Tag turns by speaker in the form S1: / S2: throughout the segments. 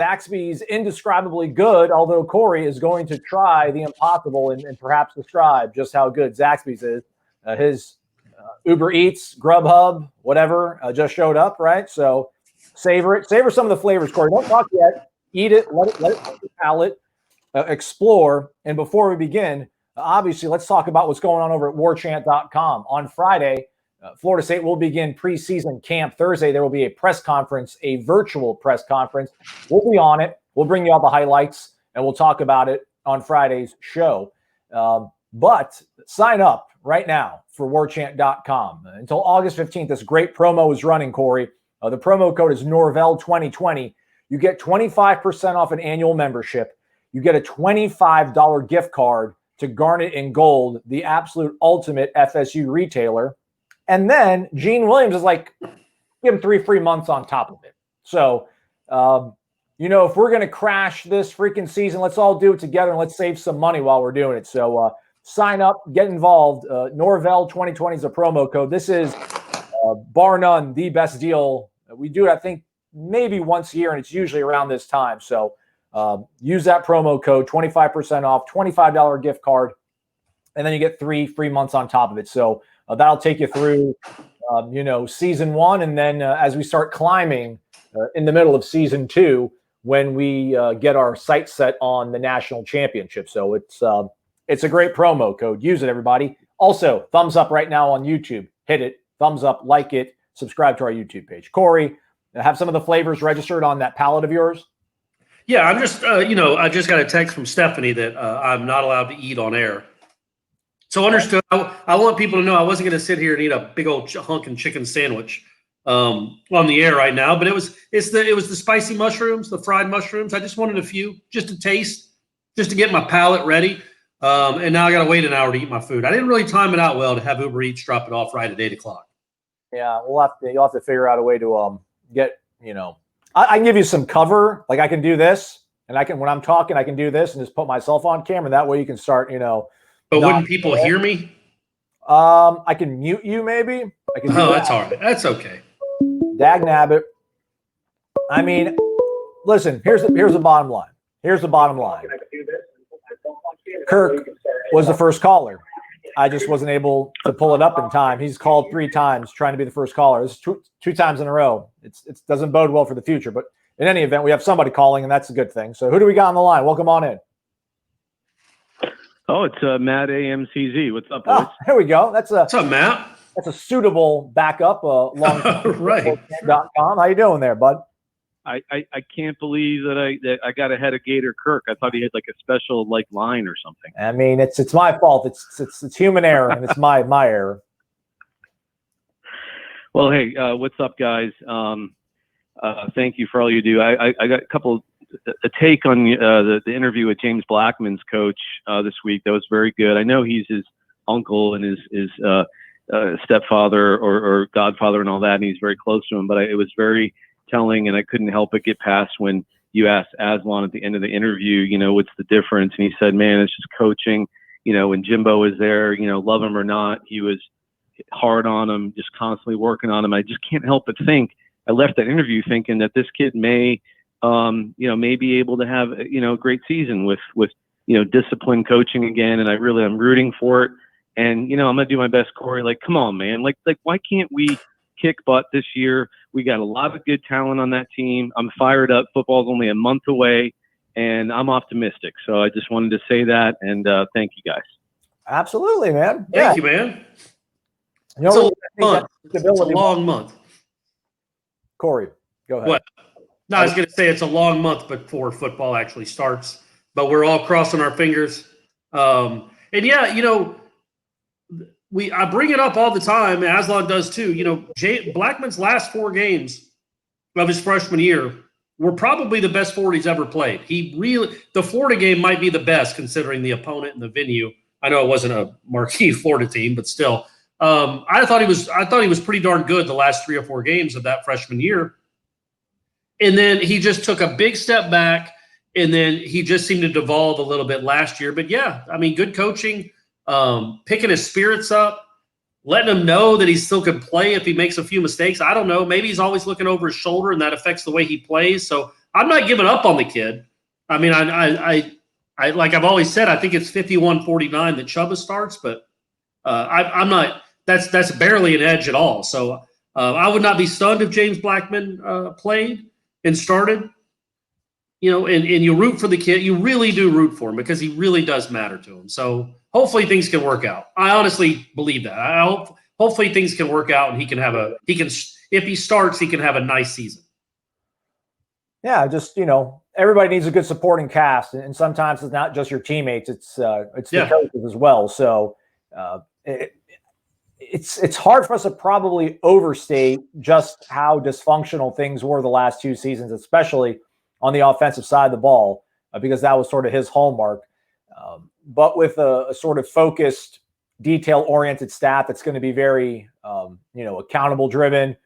S1: Zaxby's indescribably good, although Corey is going to try the impossible and perhaps describe just how good Zaxby's is. His Uber Eats, Grubhub, whatever, just showed up, right? So savor it. Savor some of the flavors, Corey. Don't talk yet. Eat it. Let it hit the palate. Explore. And before we begin, obviously, let's talk about what's going on over at warchant.com. On Friday, Florida State will begin preseason camp. Thursday, there will be a press conference, a virtual press conference. We'll be on it. We'll bring you all the highlights, and we'll talk about it on Friday's show. But sign up right now for warchant.com. Until August 15th, this great promo is running, Corey. The promo code is Norvell2020. You get 25% off an annual membership. You get a $25 gift card to Garnet and Gold, the absolute ultimate FSU retailer. And then Gene Williams is like, give him 3 free months on top of it. So, if we're going to crash this freaking season, let's all do it together and let's save some money while we're doing it. So sign up, get involved. Norvell2020 is a promo code. This is, bar none, the best deal. We do it, I think, maybe once a year, and it's usually around this time. So use that promo code, 25% off, $25 gift card, and then you get 3 free months on top of it. So that'll take you through, season 1, and then as we start climbing in the middle of season 2, when we get our sights set on the national championship. So it's a great promo code. Use it, everybody. Also, thumbs up right now on YouTube. Hit it. Thumbs up, like it, subscribe to our YouTube page. Corey, have some of the flavors registered on that palette of yours?
S2: Yeah, I'm just, I just got a text from Stephanie that I'm not allowed to eat on air. So understood. I want people to know I wasn't going to sit here and eat a big old hunkin' chicken sandwich on the air right now. But it was the spicy mushrooms, the fried mushrooms. I just wanted a few just to taste, just to get my palate ready. And now I got to wait an hour to eat my food. I didn't really time it out well to have Uber Eats drop it off right at 8:00.
S1: Yeah, you'll have to figure out a way to get, I can give you some cover. Like I can do this, and when I'm talking, I can do this and just put myself on camera. That way you can start,
S2: But wouldn't people hear me?
S1: I can mute you maybe.
S2: That's all right. That's okay.
S1: Dag nabbit. I mean, listen, here's the bottom line. Here's the bottom line. Kirk was the first caller. I just wasn't able to pull it up in time. He's called 3 times trying to be the first caller. It's two times in a row. It doesn't bode well for the future. But in any event, we have somebody calling, and that's a good thing. So who do we got on the line? Welcome on in.
S3: Oh, it's Matt AMCZ. What's up, boys?
S1: Oh, here we go.
S2: What's up, Matt?
S1: That's a suitable backup.
S2: Right.
S1: How you doing there, bud?
S3: I can't believe that I got ahead of Gator Kirk. I thought he had like a special line or something.
S1: I mean, it's my fault. It's human error, and it's my error.
S3: Well, hey, what's up, guys? Thank you for all you do. I got a take on the interview with James Blackman's coach this week. That was very good. I know he's his uncle and his stepfather or godfather and all that, and he's very close to him. But it was very telling, and I couldn't help but get past when you asked Aslan at the end of the interview, what's the difference? And he said, man, it's just coaching. When Jimbo was there, love him or not, he was hard on him, just constantly working on him. I just can't help but think, I left that interview thinking that this kid may be able to have, a great season with disciplined coaching again. And I'm rooting for it. And, I'm going to do my best, Corey. Like, come on, man. Like, why can't we kick butt this year? We got a lot of good talent on that team. I'm fired up. Football's only a month away, and I'm optimistic. So I just wanted to say that, and thank you guys.
S1: Absolutely, man.
S2: Thank you, man. It's a long month.
S1: Corey, go ahead.
S2: What? No, I was going to say it's a long month before football actually starts, but we're all crossing our fingers. And yeah, I bring it up all the time. Aslan does too. Blackman's last 4 games of his freshman year were probably the best 4 he's ever played. The Florida game might be the best considering the opponent and the venue. I know it wasn't a marquee Florida team, but still, I thought he was pretty darn good the last 3 or 4 games of that freshman year. And then he just took a big step back, and then he just seemed to devolve a little bit last year. But yeah, I mean, good coaching. Picking his spirits up, letting him know that he still can play if he makes a few mistakes. I don't know. Maybe he's always looking over his shoulder, and that affects the way he plays. So I'm not giving up on the kid. I mean, I like I've always said, I think it's 51-49 that Chuba starts, but I'm not. That's barely an edge at all. So I would not be stunned if James Blackman played and started. You know, and you root for the kid. You really do root for him because he really does matter to him. So hopefully things can work out. I honestly believe that. Hopefully things can work out and if he starts, he can have a nice season.
S1: Yeah, just, everybody needs a good supporting cast, and sometimes it's not just your teammates; it's the coaches as well. So it's hard for us to probably overstate just how dysfunctional things were the last 2 seasons, especially on the offensive side of the ball, because that was sort of his hallmark. But with a sort of focused, detail-oriented staff that's going to be very, accountable-driven,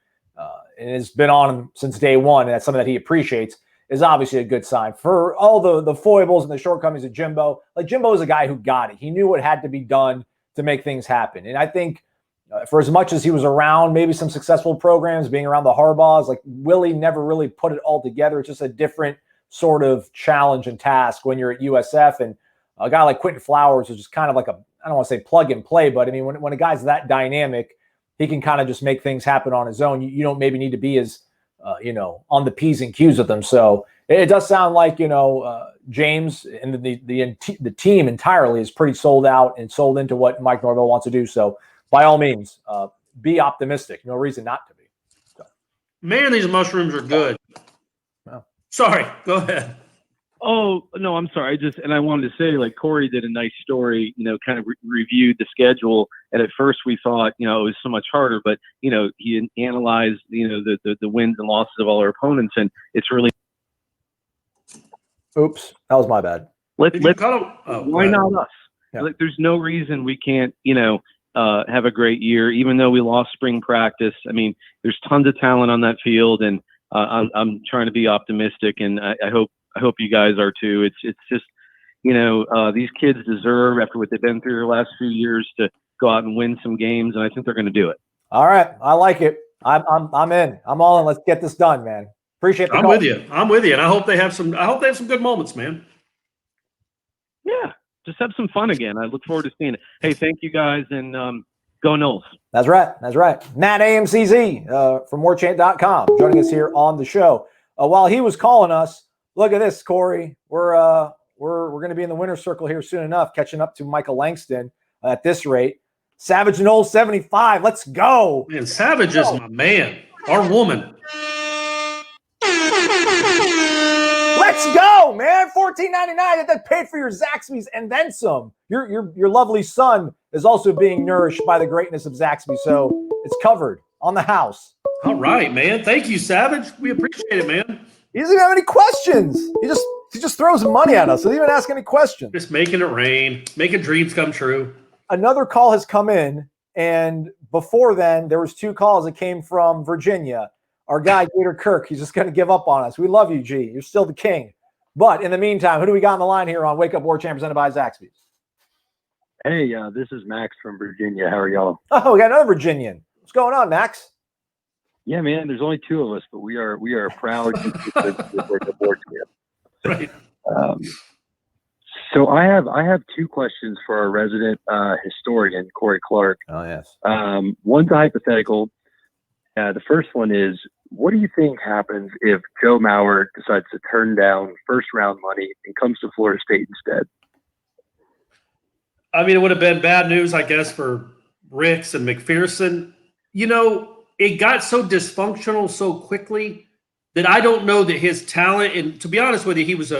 S1: and has been on since day one, and that's something that he appreciates, is obviously a good sign. For all the foibles and the shortcomings of Jimbo, like Jimbo is a guy who got it. He knew what had to be done to make things happen. And I think for as much as he was around maybe some successful programs, being around the Harbaughs, like Willie never really put it all together. It's just a different sort of challenge and task when you're at USF. And a guy like Quentin Flowers is just kind of like I don't want to say plug and play, but I mean, when a guy's that dynamic, he can kind of just make things happen on his own. You don't maybe need to be as, on the P's and Q's with them. So it does sound like, James and the team entirely is pretty sold out and sold into what Mike Norvell wants to do. So by all means, be optimistic. No reason not to be. So.
S2: Man, these mushrooms are good.
S1: Well.
S2: Sorry, go ahead.
S3: Oh, no, I'm sorry. I wanted to say, like, Corey did a nice story, kind of reviewed the schedule. And at first we thought, it was so much harder, but, he analyzed, the wins and losses of all our opponents. And it's really.
S1: Oops, that was my bad.
S3: Why not us?
S1: Yeah.
S3: Like, there's no reason we can't, have a great year, even though we lost spring practice. I mean, there's tons of talent on that field, and I'm trying to be optimistic, and I hope you guys are too. It's just, these kids deserve, after what they've been through the last few years, to go out and win some games, and I think they're going to do it.
S1: All right, I like it. I'm in. I'm all in. Let's get this done, man. Appreciate the call.
S2: I'm with you, and I hope they have some good moments, man.
S3: Yeah, just have some fun again. I look forward to seeing it. Hey, thank you guys, and go Noles.
S1: That's right. Matt AMCZ from warchant.com joining us here on the show. While he was calling us, look at this, Corey. We're going to be in the winner's circle here soon enough, catching up to Michael Langston at this rate. Savage Knowles 75. Let's go.
S2: Man, Savage is my man. Our woman.
S1: Let's go, man. $14.99. That paid for your Zaxby's and then some. Your lovely son is also being nourished by the greatness of Zaxby, so it's covered on the house.
S2: All right, man. Thank you, Savage. We appreciate it, man.
S1: He doesn't even have any questions. He just throws money at us. He doesn't even ask any questions.
S2: Just making it rain, making dreams come true.
S1: Another call has come in, and before then, there was 2 calls that came from Virginia. Our guy, Gator Kirk, he's just going to give up on us. We love you, G. You're still the king. But in the meantime, who do we got on the line here on Wake Up Warchant presented by Zaxby's?
S4: Hey, this is Max from Virginia. How are y'all?
S1: Oh, we got another Virginian. What's going on, Max?
S4: Yeah, man, there's only 2 of us, but we are proud to Wake Up Warchant.
S2: Right.
S4: So I have 2 questions for our resident historian, Corey Clark.
S1: Oh, yes.
S4: One's a hypothetical. The first one is, what do you think happens if Joe Mauer decides to turn down first-round money and comes to Florida State instead?
S2: I mean, it would have been bad news, I guess, for Ricks and McPherson. It got so dysfunctional so quickly that I don't know that his talent, and to be honest with you, he was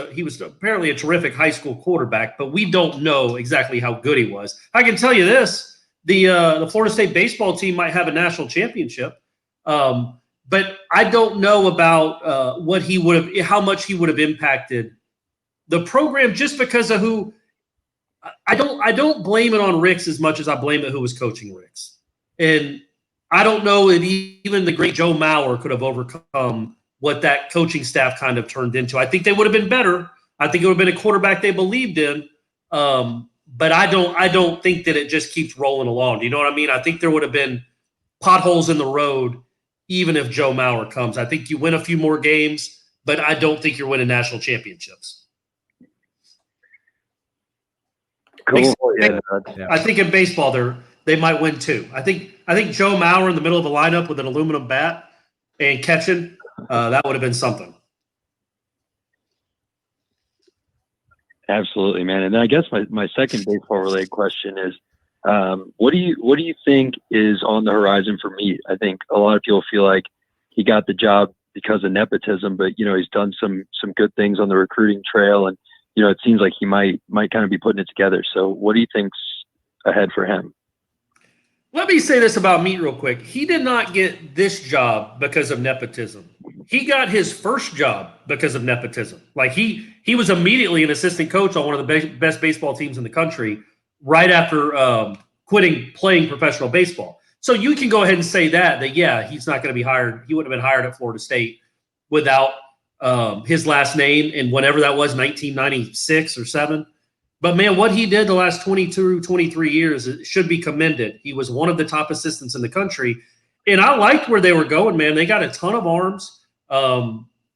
S2: apparently a terrific high school quarterback, but we don't know exactly how good he was. I can tell you this, the Florida State baseball team might have a national championship. But I don't know about how much he would have impacted the program just because of who. I don't blame it on Ricks as much as I blame it who was coaching Ricks, and I don't know that even the great Joe Mauer could have overcome what that coaching staff kind of turned into. I think they would have been better. I think it would have been a quarterback they believed in. But I don't think that it just keeps rolling along. Do you know what I mean? I think there would have been potholes in the road even if Joe Mauer comes. I think you win a few more games, but I don't think you're winning national championships.
S4: Cool. Yeah.
S2: I think in baseball they might win 2. I think Joe Mauer in the middle of the lineup with an aluminum bat and catching, that would have been something.
S4: Absolutely, man. And then I guess my second baseball related question is, what do you think is on the horizon for Meat? I think a lot of people feel like he got the job because of nepotism, but he's done some good things on the recruiting trail, and it seems like he might kind of be putting it together. So what do you think's ahead for him?
S2: Let me say this about Meat real quick. He did not get this job because of nepotism. He got his first job because of nepotism. Like he was immediately an assistant coach on one of the best baseball teams in the country right after quitting playing professional baseball. So you can go ahead and say that yeah, he's not going to be hired. He wouldn't have been hired at Florida State without his last name in whenever that was, 1996 or 7. But, man, what he did the last 22, 23 years should be commended. He was one of the top assistants in the country. And I liked where they were going, man. They got a ton of arms.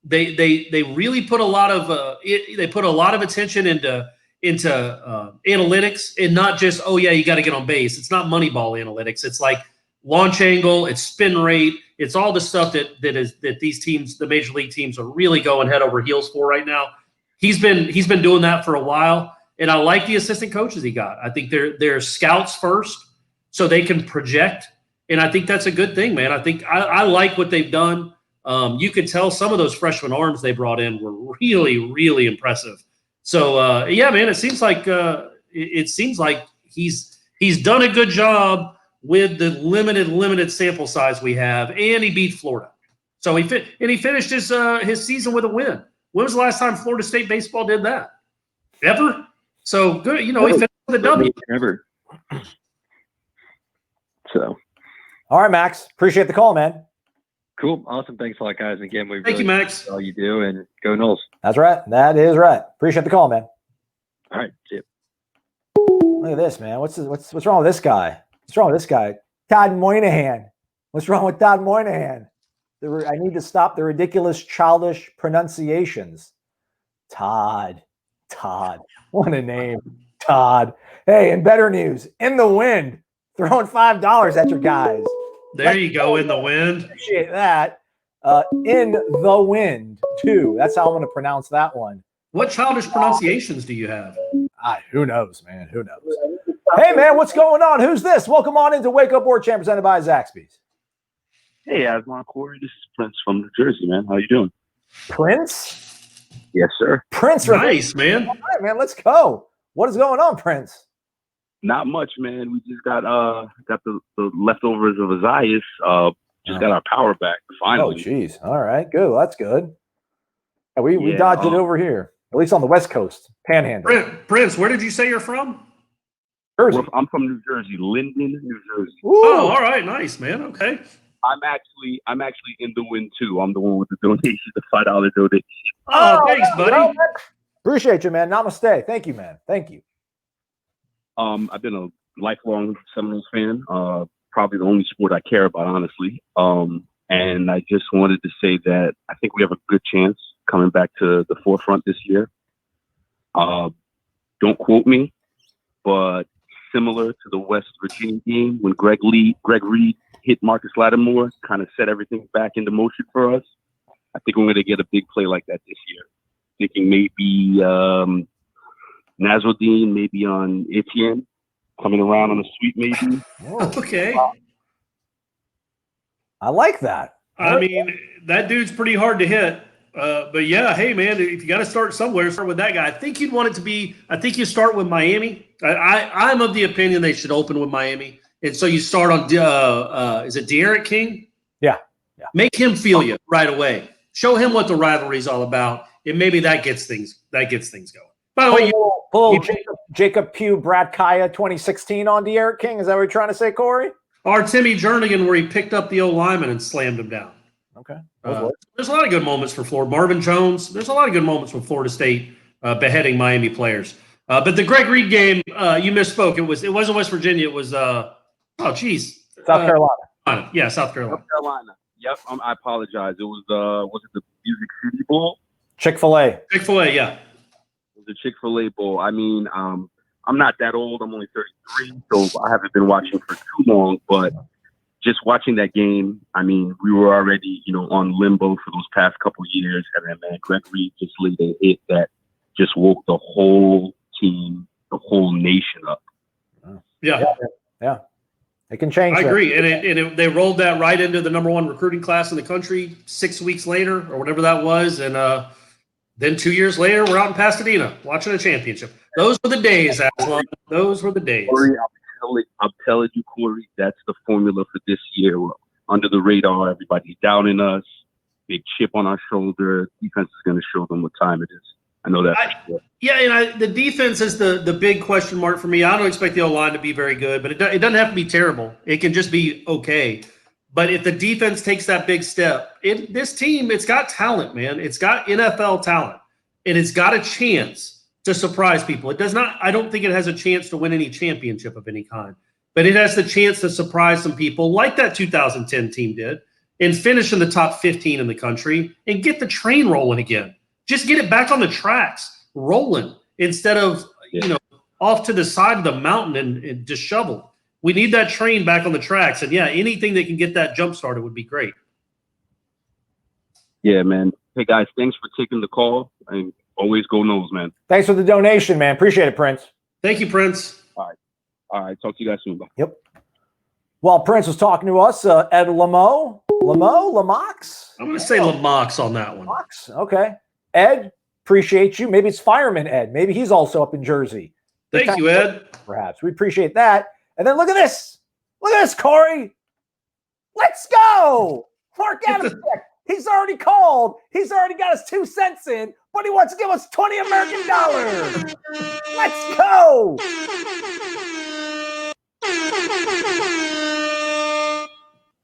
S2: They really put a lot of attention into analytics, and not just, you got to get on base. It's not Moneyball analytics. It's like launch angle, it's spin rate, it's all the stuff that these teams, the major league teams, are really going head over heels for right now. He's been doing that for a while. And I like the assistant coaches he got. I think they're scouts first, so they can project. And I think that's a good thing, man. I think I like what they've done. You could tell some of those freshman arms they brought in were really, really impressive. So man, it seems like he's done a good job with the limited sample size we have, and he beat Florida. So he finished his season with a win. When was the last time Florida State baseball did that? Ever? So good, he finished with a W.
S4: Never. So,
S1: all right, Max. Appreciate the call, man.
S4: Cool, awesome. Thanks a lot, guys. Again,
S2: Thank you, Max.
S4: All you do, and go Noles.
S1: That's right. That is right. Appreciate the call, man.
S4: All right, see you.
S1: Look at this, man. What's wrong with this guy? What's wrong with this guy? Todd Moynihan. What's wrong with Todd Moynihan? I need to stop the ridiculous, childish pronunciations. Todd. What a name. Todd. Hey, and better news. In the wind. Throwing $5 at your guys.
S2: There you go, in the wind.
S1: Appreciate that. In the wind, too. That's how I'm going to pronounce that one.
S2: What childish pronunciations do you have?
S1: Who knows, man? Who knows? Hey, man, what's going on? Who's this? Welcome on into Wake Up Warchant presented by Zaxby's.
S5: Hey, Aslan Corey. This is Prince from New Jersey, man. How you doing?
S1: Prince?
S5: Yes, sir.
S1: Prince.
S2: Nice, man.
S1: All right, man, let's go. What is going on, Prince?
S5: Not much, man. We just got the leftovers of Azias. Just got our power back finally.
S1: Oh, jeez. All right, good. Well, that's good. Yeah, we dodged it over here, at least on the West Coast, Panhandle.
S2: Prince, where did you say you're from?
S1: Jersey.
S5: I'm from New Jersey, Linden, New Jersey.
S1: Ooh.
S2: Oh, all right, nice, man. Okay.
S5: I'm actually in the win too. I'm the one with the donation, the $5 donation.
S2: Oh, thanks, buddy.
S1: Well, appreciate you, man. Namaste. Thank you, man. Thank you.
S5: I've been a lifelong Seminoles fan. Probably the only sport I care about, honestly. And I just wanted to say that I think we have a good chance coming back to the forefront this year. Don't quote me, but similar to the West Virginia game when Greg Reed hit Marcus Lattimore, kind of set everything back into motion for us. I think we're going to get a big play like that this year. Thinking maybe Nasruddin, maybe on Etienne, coming around on a sweep, maybe.
S2: Okay.
S1: I like that.
S2: I mean, that dude's pretty hard to hit. But yeah, hey man, if you got to start somewhere, start with that guy. I think you'd want it to be. I think you start with Miami. I'm of the opinion they should open with Miami, and so you start on. Is it De'Aaron King?
S1: Yeah.
S2: Make him feel you right away. Show him what the rivalry's all about, and maybe that gets things going. By the way,
S1: pull Jacob Pugh, Brad Kaya, 2016 on De'Aaron King. Is that what you're trying to say, Corey?
S2: Or Timmy Jernigan, where he picked up the old lineman and slammed him down.
S1: Okay.
S2: There's a lot of good moments for Florida. Marvin Jones. There's a lot of good moments from Florida State beheading Miami players. But the Greg Reed game, you misspoke. It wasn't West Virginia. It was South
S1: Carolina.
S2: Yeah, South Carolina.
S5: Yep, I apologize. It was Music City Bowl.
S1: Chick-fil-A.
S2: Chick-fil-A, yeah.
S5: The Chick-fil-A Bowl. I mean, I'm not that old. I'm only 33, so I haven't been watching for too long. But just watching that game, I mean, we were already, on limbo for those past couple years. And then, man, Greg Reed just laid a hit that just woke the whole team, the whole nation up.
S2: Yeah.
S1: It can change.
S2: I agree. And they rolled that right into the number 1 recruiting class in the country 6 weeks later or whatever that was. And then 2 years later, we're out in Pasadena watching a championship. Those were the days, Aslan. Those were the days.
S5: Corey, I'm telling you, Corey, that's the formula for this year. We're under the radar. Everybody's doubting us. Big chip on our shoulder. Defense is going to show them what time it is. I know that.
S2: The defense is the big question mark for me. I don't expect the O-line to be very good, but it doesn't have to be terrible. It can just be okay. But if the defense takes that big step, this team, it's got talent, man. It's got NFL talent, and it's got a chance to surprise people. It does not. I don't think it has a chance to win any championship of any kind, but it has the chance to surprise some people, like that 2010 team did, and finish in the top 15 in the country and get the train rolling again. Just get it back on the tracks, rolling, instead of off to the side of the mountain and disheveled. We need that train back on the tracks. And, anything that can get that jump started would be great.
S5: Yeah, man. Hey, guys, thanks for taking the call. And always go Noles, man.
S1: Thanks for the donation, man. Appreciate it, Prince.
S2: Thank you, Prince.
S5: All right. Talk to you guys soon. Bye.
S1: Yep. While Prince was talking to us, Ed Lamox?
S2: I'm going to say Lamox on that one.
S1: Lamox, okay. Ed, appreciate you. Maybe it's Fireman Ed. Maybe he's also up in Jersey.
S2: Thank you, Ed.
S1: Perhaps. We appreciate that. And then look at this. Look at this, Corey. Let's go. Mark Adams. He's already called. He's already got his 2 cents in, but he wants to give us $20 American dollars. Let's go.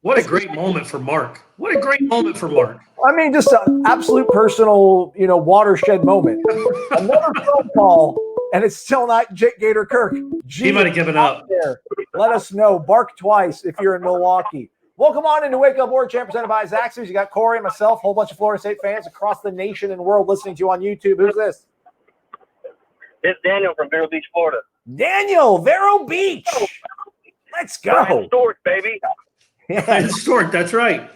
S2: What a great moment for Mark. What a great moment for Mark.
S1: I mean, just an absolute personal, watershed moment. Another phone call, and it's still not Jake Gator Kirk.
S2: He might have given up.
S1: There. Let us know. Bark twice if you're in Milwaukee. Welcome on into Wake Up Warchant, presented by Zaxby's. You got Corey and myself, a whole bunch of Florida State fans across the nation and world listening to you on YouTube. Who's this?
S6: It's Daniel from Vero Beach, Florida.
S1: Daniel, Vero Beach. Let's go.
S6: Ryan Stork, baby.
S1: Yeah,
S2: Stork, that's right.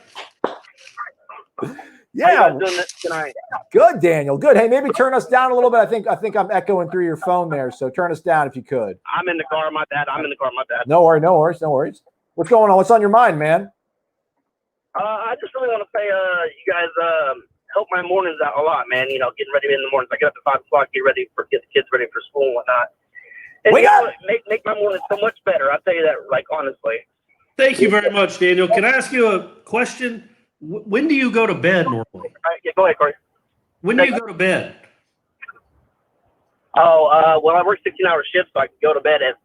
S1: Yeah,
S6: doing this tonight.
S1: Good, Daniel. Good. Hey, maybe turn us down a little bit. I think I'm echoing through your phone there, so turn us down if you could.
S6: I'm in the car, my bad.
S1: No worries. What's going on? What's on your mind, man?
S6: I just really want to say, you guys help my mornings out a lot, man. Getting ready in the mornings. I get up at 5 o'clock, get the kids ready for school and whatnot. And make my mornings so much better. I'll tell you that, honestly.
S2: Thank you very much, Daniel. Can I ask you a question? When do you go to bed normally?
S6: Yeah, go ahead, Corey.
S2: When do you go to bed?
S6: Well, I work 16-hour shifts, so I can go to bed at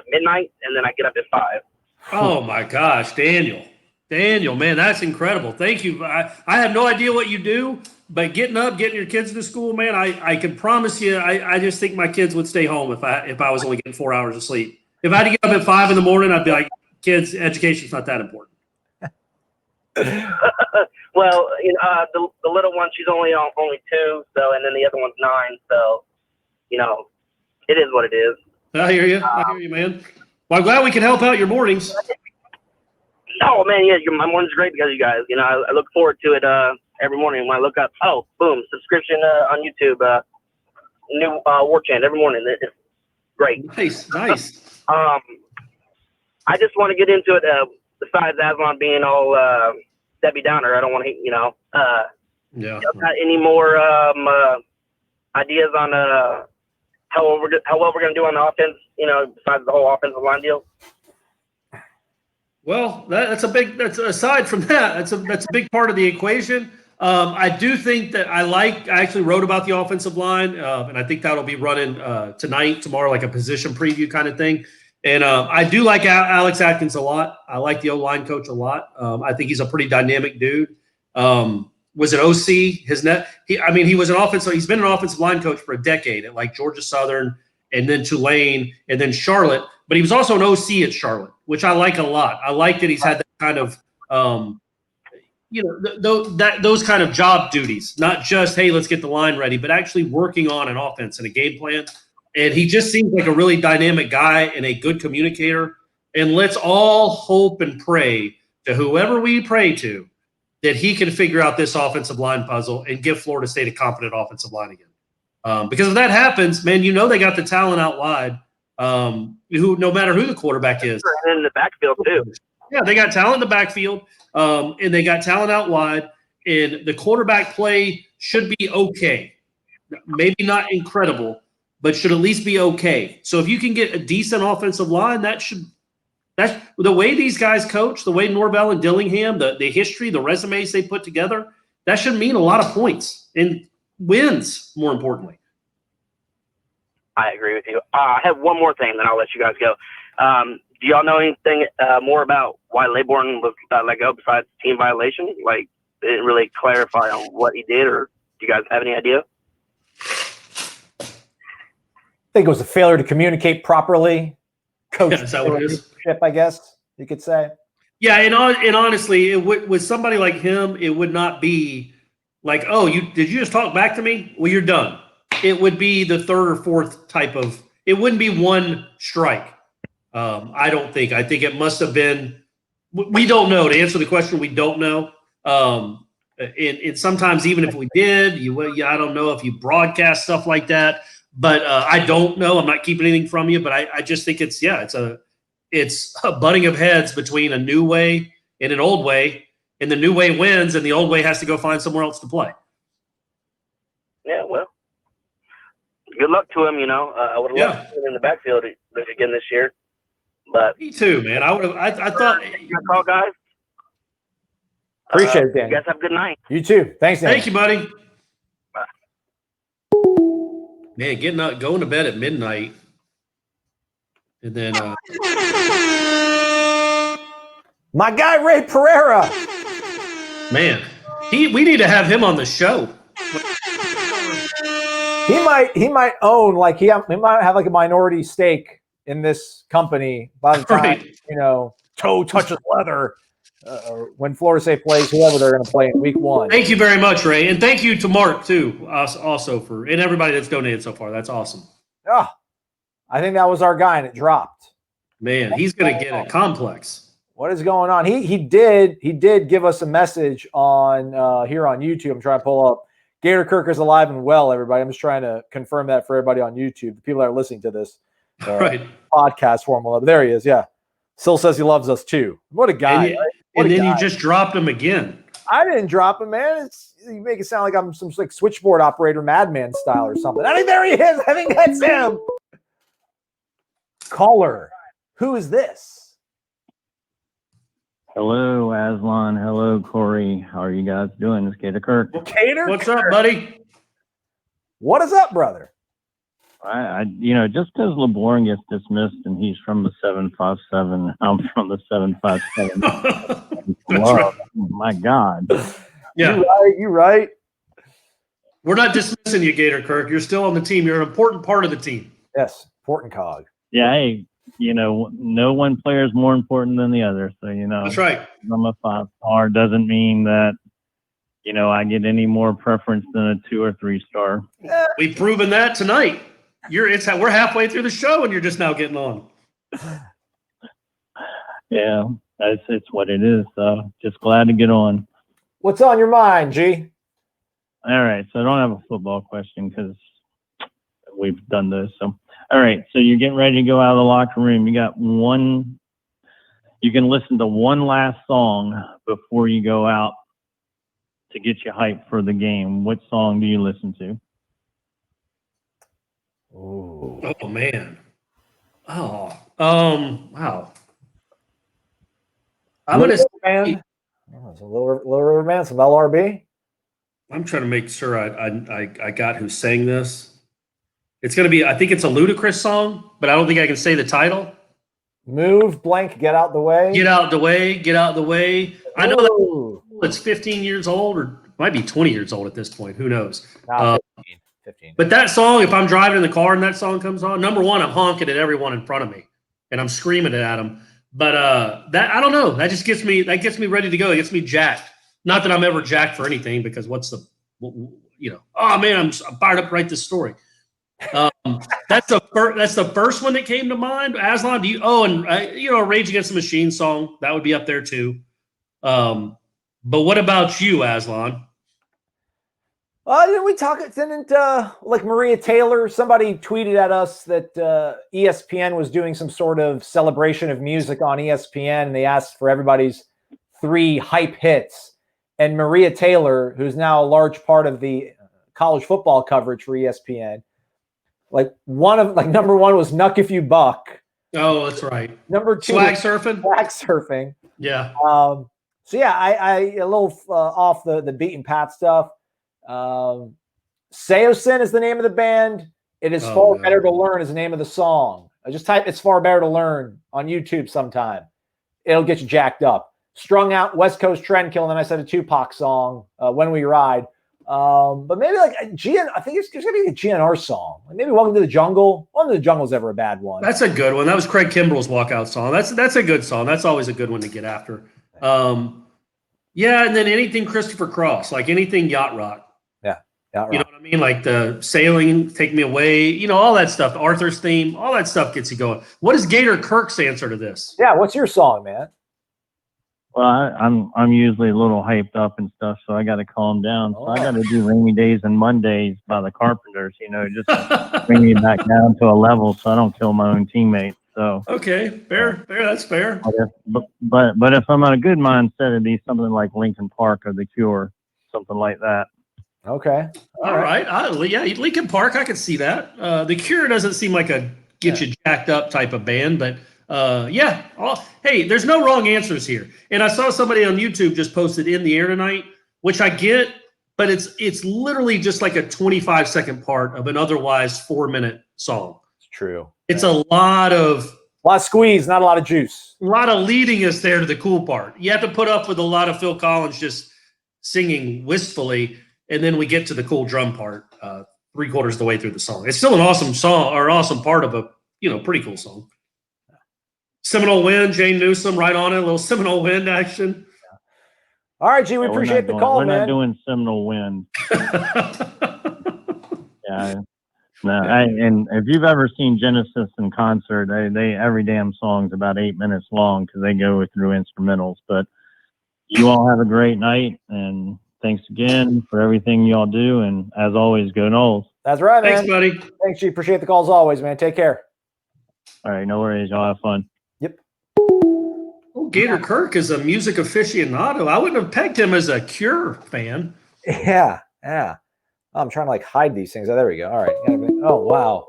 S6: midnight, and then I get up at 5.
S2: Oh, my gosh, Daniel. Daniel, man, that's incredible. Thank you. I have no idea what you do, but getting up, getting your kids to school, man, I can promise you, I just think my kids would stay home if I was only getting 4 hours of sleep. If I had to get up at 5 in the morning, I'd be like, kids, education's not that important.
S6: Well, the little one, she's only 2, so, and then the other one's 9, so, it is what it is.
S2: I hear you, man. Well, I'm glad we can help out your mornings.
S6: Oh, man, yeah, my morning's great because of you guys. I look forward to it every morning when I look up. Oh, boom, subscription on YouTube, new Warchant every morning. It's great.
S2: Nice.
S6: I just want to get into it. Besides Aslan being all Debbie Downer, I don't want to, got any more ideas on how well we're going to do on the offense? Besides the whole offensive line deal.
S2: Well, that's aside from that, that's a big part of the equation. I do think that I actually wrote about the offensive line, and I think that'll be running tonight, tomorrow, like a position preview kind of thing. And I do like Alex Atkins a lot. I like the O-line coach a lot. I think he's a pretty dynamic dude. Was an OC. He was an offensive. He's been an offensive line coach for a decade at like Georgia Southern, and then Tulane, and then Charlotte. But he was also an OC at Charlotte, which I like a lot. I like that he's had that kind of those kind of job duties, not just, hey, let's get the line ready, but actually working on an offense and a game plan. And he just seems like a really dynamic guy and a good communicator. And let's all hope and pray to whoever we pray to that he can figure out this offensive line puzzle and give Florida State a competent offensive line again. Because if that happens, man, they got the talent out wide. No matter who the quarterback is,
S6: and in the backfield too.
S2: Yeah, they got talent in the backfield, and they got talent out wide. And the quarterback play should be okay, maybe not incredible, but should at least be okay. So if you can get a decent offensive line, that's the way these guys coach, the way Norvell and Dillingham, the history, the resumes they put together, that should mean a lot of points and wins, more importantly.
S6: I agree with you. I have one more thing, then I'll let you guys go. Do y'all know anything more about why Laybourne was let go besides team violation? Like, they didn't really clarify on what he did, or do you guys have any idea?
S1: I think it was a failure to communicate properly. Coach,
S2: is that what it is?
S1: I guess you could say.
S2: Yeah, and honestly, with somebody like him, it would not be like, oh, did you just talk back to me? Well, you're done. It would be the third or fourth type of. It wouldn't be one strike. I don't think. I think it must have been. We don't know. To answer the question, we don't know. And sometimes even if we did, I don't know if you broadcast stuff like that. But I don't know. I'm not keeping anything from you. But I just think it's a butting of heads between a new way and an old way, and the new way wins, and the old way has to go find somewhere else to play.
S6: Yeah, well, good luck to him. I would love to see him in the backfield again this year. But
S2: me too, man. I thought.
S6: Good call, guys.
S1: Appreciate it, Dan.
S6: You guys have a good night.
S1: You too. Thanks, Dan.
S2: Thank you, buddy. Bye. Man, going to bed at midnight, and then
S1: my guy Ray Pereira.
S2: Man, we need to have him on the show.
S1: He might own he might have like a minority stake in this company by the time toe touches leather when Florida State plays whoever they're going to play in week 1.
S2: Thank you very much, Ray, and thank you to Mark too, also and everybody that's donated so far. That's awesome.
S1: Oh, I think that was our guy, and it dropped.
S2: Man, he's going to get a complex.
S1: What is going on? He did give us a message on here on YouTube. I'm trying to pull up. Gator Kirk is alive and well, everybody. I'm just trying to confirm that for everybody on YouTube, the people that are listening to this podcast formula. But there he is, yeah. Still says he loves us too. What a guy.
S2: And then you just dropped him again.
S1: I didn't drop him, man. You make it sound like I'm some switchboard operator, madman style or something. I think there he is. I think that's him. Caller, who is this?
S7: Hello, Aslan. Hello, Corey. How are you guys doing? It's Gator Kirk.
S1: Gator,
S2: what's up, buddy?
S1: What is up, brother?
S7: I just because LeBourne gets dismissed and he's from the 757, I'm from the 757.
S2: Right.
S7: My God.
S2: Yeah,
S1: you're right.
S2: We're not dismissing you, Gator Kirk. You're still on the team. You're an important part of the team.
S1: Yes, important cog.
S7: Yeah, hey, no one player is more important than the other. So,
S2: that's right.
S7: I'm a 5-star doesn't mean that, I get any more preference than a 2 or 3-star.
S2: We've proven that tonight. We're halfway through the show and you're just now getting on.
S7: Yeah, it's what it is. So just glad to get on.
S1: What's on your mind, G?
S7: All right, so I don't have a football question because we've done this. So, all right, so you're getting ready to go out of the locker room. You got one. You can listen to one last song before you go out to get you hyped for the game. What song do you listen to?
S1: Oh
S2: man. Oh, wow. I'm going to say,
S1: it's a little River Man, some LRB.
S2: I'm trying to make sure I got who sang this. It's going to be, I think it's a Ludacris song, but I don't think I can say the title.
S1: Move, blank, get out the way.
S2: Get out the way, get out the way. I know that it's 15 years old, or might be 20 years old at this point. Who knows?
S1: 15.
S2: But that song, if I'm driving in the car and that song comes on, number one, I'm honking at everyone in front of me, and I'm screaming it at them. But that, I don't know. That just gets me ready to go. It gets me jacked. Not that I'm ever jacked for anything, because what's the, oh man, I'm fired up to write this story. That's the first one that came to mind. Aslan, do you? Oh, and Rage Against the Machine song, that would be up there too. But what about you, Aslan?
S1: Didn't we talk? Didn't like Maria Taylor? Somebody tweeted at us that ESPN was doing some sort of celebration of music on ESPN, and they asked for everybody's 3 hype hits. And Maria Taylor, who's now a large part of the college football coverage for ESPN, number 1 was "Nuck If You Buck."
S2: Oh, that's right.
S1: Number 2,
S2: Swag Surfing.
S1: Swag Surfing.
S2: Yeah.
S1: So yeah, I a little off the beaten path stuff. Seosin is the name of the band. It is Far Better to Learn is the name of the song. I just type "It's Far Better to Learn" on YouTube sometime. It'll get you jacked up. Strung Out, West Coast Trend Kill, and then I said a Tupac song, When We Ride. But maybe like GN, I think it's going to be a GNR song. Like maybe Welcome to the Jungle. Welcome to the Jungle is ever a bad one.
S2: That's a good one. That was Craig Kimbrell's walkout song. That's a good song. That's always a good one to get after. Yeah, and then anything Christopher Cross, like anything Yacht Rock.
S1: Yeah,
S2: you know what I mean? Like the Sailing, Take Me Away, all that stuff. Arthur's Theme, all that stuff gets you going. What is Gator Kirk's answer to this?
S1: Yeah, what's your song, man?
S7: Well, I'm usually a little hyped up and stuff, so I got to calm down. So I got to do "Rainy Days and Mondays" by the Carpenters. Just to bring me back down to a level, so I don't kill my own teammates. So
S2: okay, fair, that's fair.
S7: But if I'm on a good mindset, it'd be something like Linkin Park or The Cure, something like that.
S1: Okay.
S2: All right. Yeah, Linkin Park, I could see that. The Cure doesn't seem like a get you jacked up type of band, but yeah. Hey, there's no wrong answers here. And I saw somebody on YouTube just posted "In the Air Tonight," which I get, but it's literally just like a 25-second part of an otherwise 4-minute song.
S1: It's true.
S2: It's a lot of
S1: squeeze, not a lot of juice.
S2: A lot of leading us there to the cool part. You have to put up with a lot of Phil Collins just singing wistfully, and then we get to the cool drum part 3/4 of the way through the song. It's still an awesome song, or awesome part of a pretty cool song. Seminole Wind, Jane Newsom, right on it. A little Seminole Wind action.
S1: Yeah. All right, G, we appreciate the call, man.
S7: We're not doing Seminole Wind. Yeah. No, and if you've ever seen Genesis in concert, they every damn song's about 8 minutes long because they go through instrumentals. But you all have a great night, and thanks again for everything y'all do. And as always, go Noles.
S1: That's right, man.
S2: Thanks, buddy.
S1: Thanks, G. Appreciate the calls always, man. Take care.
S7: All right, no worries. Y'all have fun.
S1: Yep.
S2: Oh, Gator Kirk is a music aficionado. I wouldn't have pegged him as a Cure fan.
S1: Yeah. I'm trying to hide these things. Oh, there we go. All right. Oh, wow.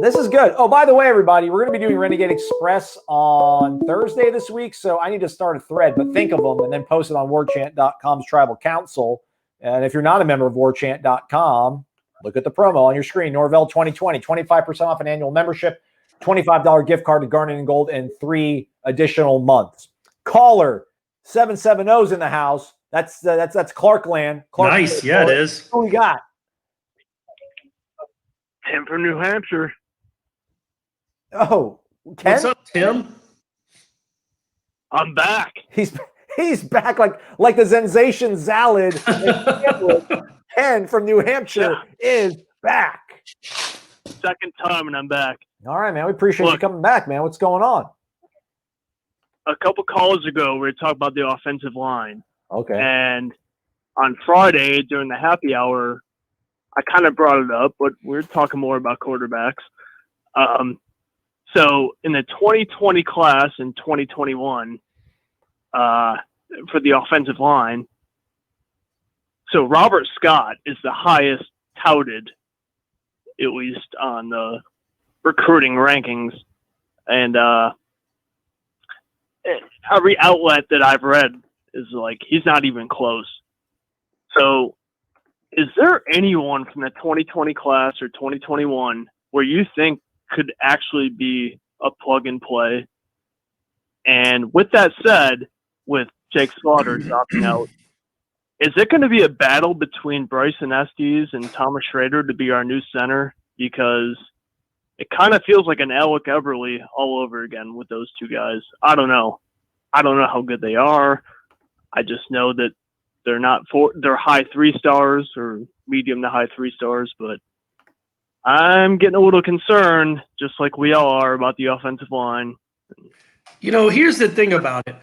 S1: This is good. Oh, by the way, everybody, we're going to be doing Renegade Express on Thursday this week. So I need to start a thread, but think of them and then post it on warchant.com's tribal council. And if you're not a member of warchant.com, look at the promo on your screen. Norvell 2020, 25% off an annual membership, $25 gift card to Garnet and Gold, and 3 additional months. Caller 770's in the house. That's Clarkland.
S2: Nice. Yeah, it is.
S1: Who we got?
S8: Tim from New Hampshire.
S1: Oh, Ken?
S2: What's up, Tim?
S8: I'm back.
S1: He's back like the sensation Zalid. Ken from New Hampshire is back.
S8: Second time and I'm back.
S1: All right, man. We appreciate you coming back, man. What's going on?
S8: A couple calls ago, we were talking about the offensive line.
S1: Okay.
S8: And on Friday, during the happy hour, I kind of brought it up, but we're talking more about quarterbacks. So in the 2020 class in 2021, for the offensive line, so Robert Scott is the highest touted, at least on the recruiting rankings. And every outlet that I've read is he's not even close. So is there anyone from the 2020 class or 2021 where you think could actually be a plug and play? And with that said, with Jake Slaughter dropping out, is it going to be a battle between Bryson Estes and Thomas Schrader to be our new center? Because it kind of feels like an Alec Everly all over again with those two guys. I don't know how good they are. I just know that they're high 3 stars or medium to high 3 stars, but I'm getting a little concerned, just like we all are, about the offensive line.
S2: Here's the thing about it.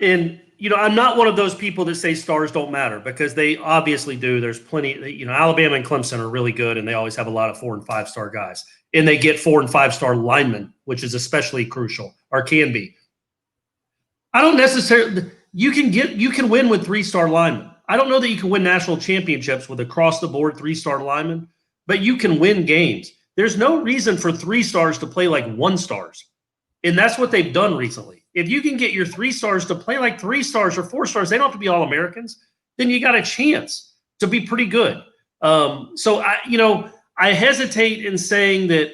S2: And, I'm not one of those people that say stars don't matter, because they obviously do. There's plenty, Alabama and Clemson are really good, and they always have a lot of 4 and 5 star guys. And they get 4 and 5 star linemen, which is especially crucial, or can be. I don't necessarily – you can win with 3-star linemen. I don't know that you can win national championships with across-the-board 3-star linemen, but you can win games. There's no reason for 3 stars to play like 1 stars. And that's what they've done recently. If you can get your 3 stars to play like 3 stars or 4 stars, they don't have to be All-Americans, then you got a chance to be pretty good. So I hesitate in saying that,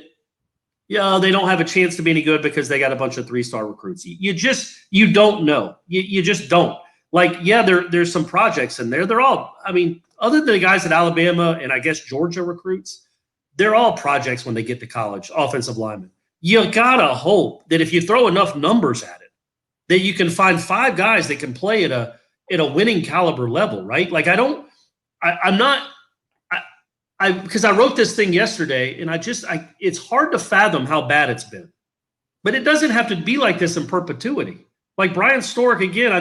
S2: they don't have a chance to be any good because they got a bunch of 3-star recruits. You don't know. You just don't. There's some projects in there. They're all, other than the guys at Alabama and I guess Georgia recruits, they're all projects when they get to college, offensive linemen. You gotta hope that if you throw enough numbers at it, that you can find 5 guys that can play at a winning caliber level, right? Because I wrote this thing yesterday, and it's hard to fathom how bad it's been. But it doesn't have to be like this in perpetuity. Like Brian Stork, again, I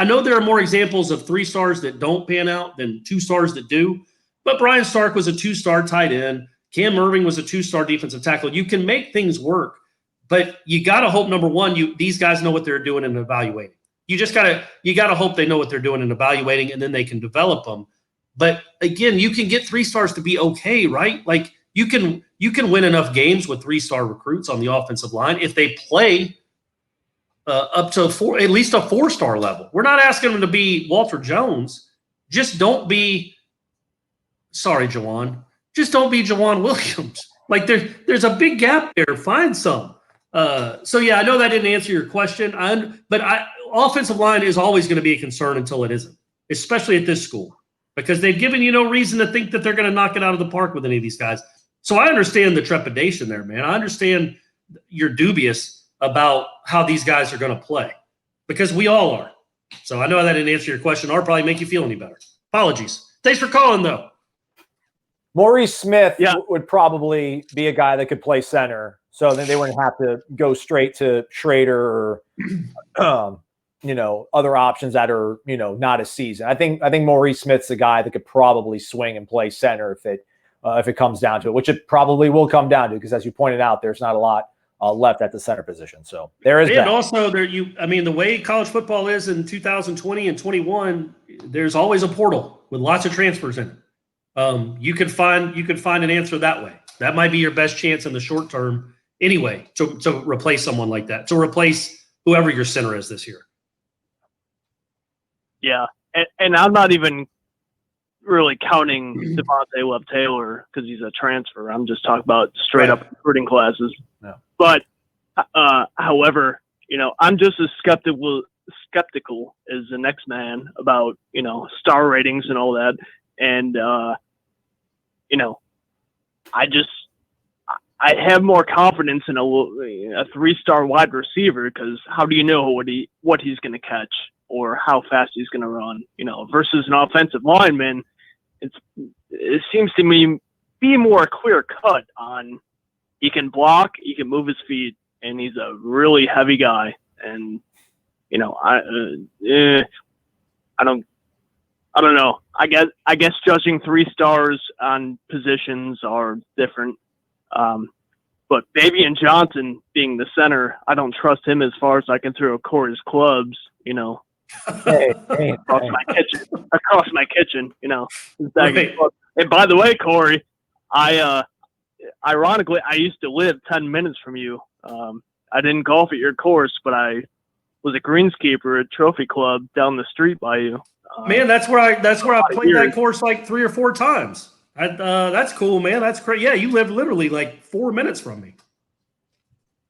S2: know there are more examples of 3 stars that don't pan out than 2 stars that do. But Brian Stark was a 2-star tight end. Cam Irving was a 2-star defensive tackle. You can make things work, but you got to hope, number one, these guys know what they're doing and evaluating. You got to hope they know what they're doing and evaluating, and then they can develop them. But again, you can get 3 stars to be okay, right? Like you can win enough games with 3-star recruits on the offensive line if they play up to at least a 4-star level. We're not asking them to be Walter Jones. Just don't be. Sorry, Jawan. Just don't be Jawan Williams. Like there's a big gap there. Find some. So yeah, I know that didn't answer your question. Offensive line is always going to be a concern until it isn't, especially at this school, because they've given you no reason to think that they're going to knock it out of the park with any of these guys. So I understand the trepidation there, man. I understand you're dubious about how these guys are going to play, because we all are. So I know that didn't answer your question or probably make you feel any better. Apologies. Thanks for calling, though.
S1: Maurice Smith would probably be a guy that could play center, so then they wouldn't have to go straight to Schrader or other options that are not a season. I think Maurice Smith's the guy that could probably swing and play center if it comes down to it, which it probably will come down to, because as you pointed out, there's not a lot left at the center position. So there is.
S2: And also the way college football is in 2020 and 21, there's always a portal with lots of transfers in it. You could find an answer that way. That might be your best chance in the short term anyway, to replace someone like that, to replace whoever your center is this year.
S8: Yeah, and I'm not even really counting Devontae Love-Taylor because he's a transfer. I'm just talking about straight up recruiting classes. Yeah. But however, I'm just as skeptical as the next man about star ratings and all that. And, I have more confidence in a 3-star wide receiver, because how do you know what he's going to catch or how fast he's going to run, versus an offensive lineman. It seems to me be more clear cut on he can block, he can move his feet, and he's a really heavy guy. And, I don't know. I guess judging 3 stars on positions are different. But Davian Johnson being the center, I don't trust him as far as I can throw Corey's clubs, across my kitchen, Right. And by the way, Corey, ironically, I used to live 10 minutes from you. I didn't golf at your course, but I was a greenskeeper at Trophy Club down the street by you.
S2: Man, that's where I played that course like 3 or 4 times. That's cool, man. That's great. Yeah, you live literally like 4 minutes from me.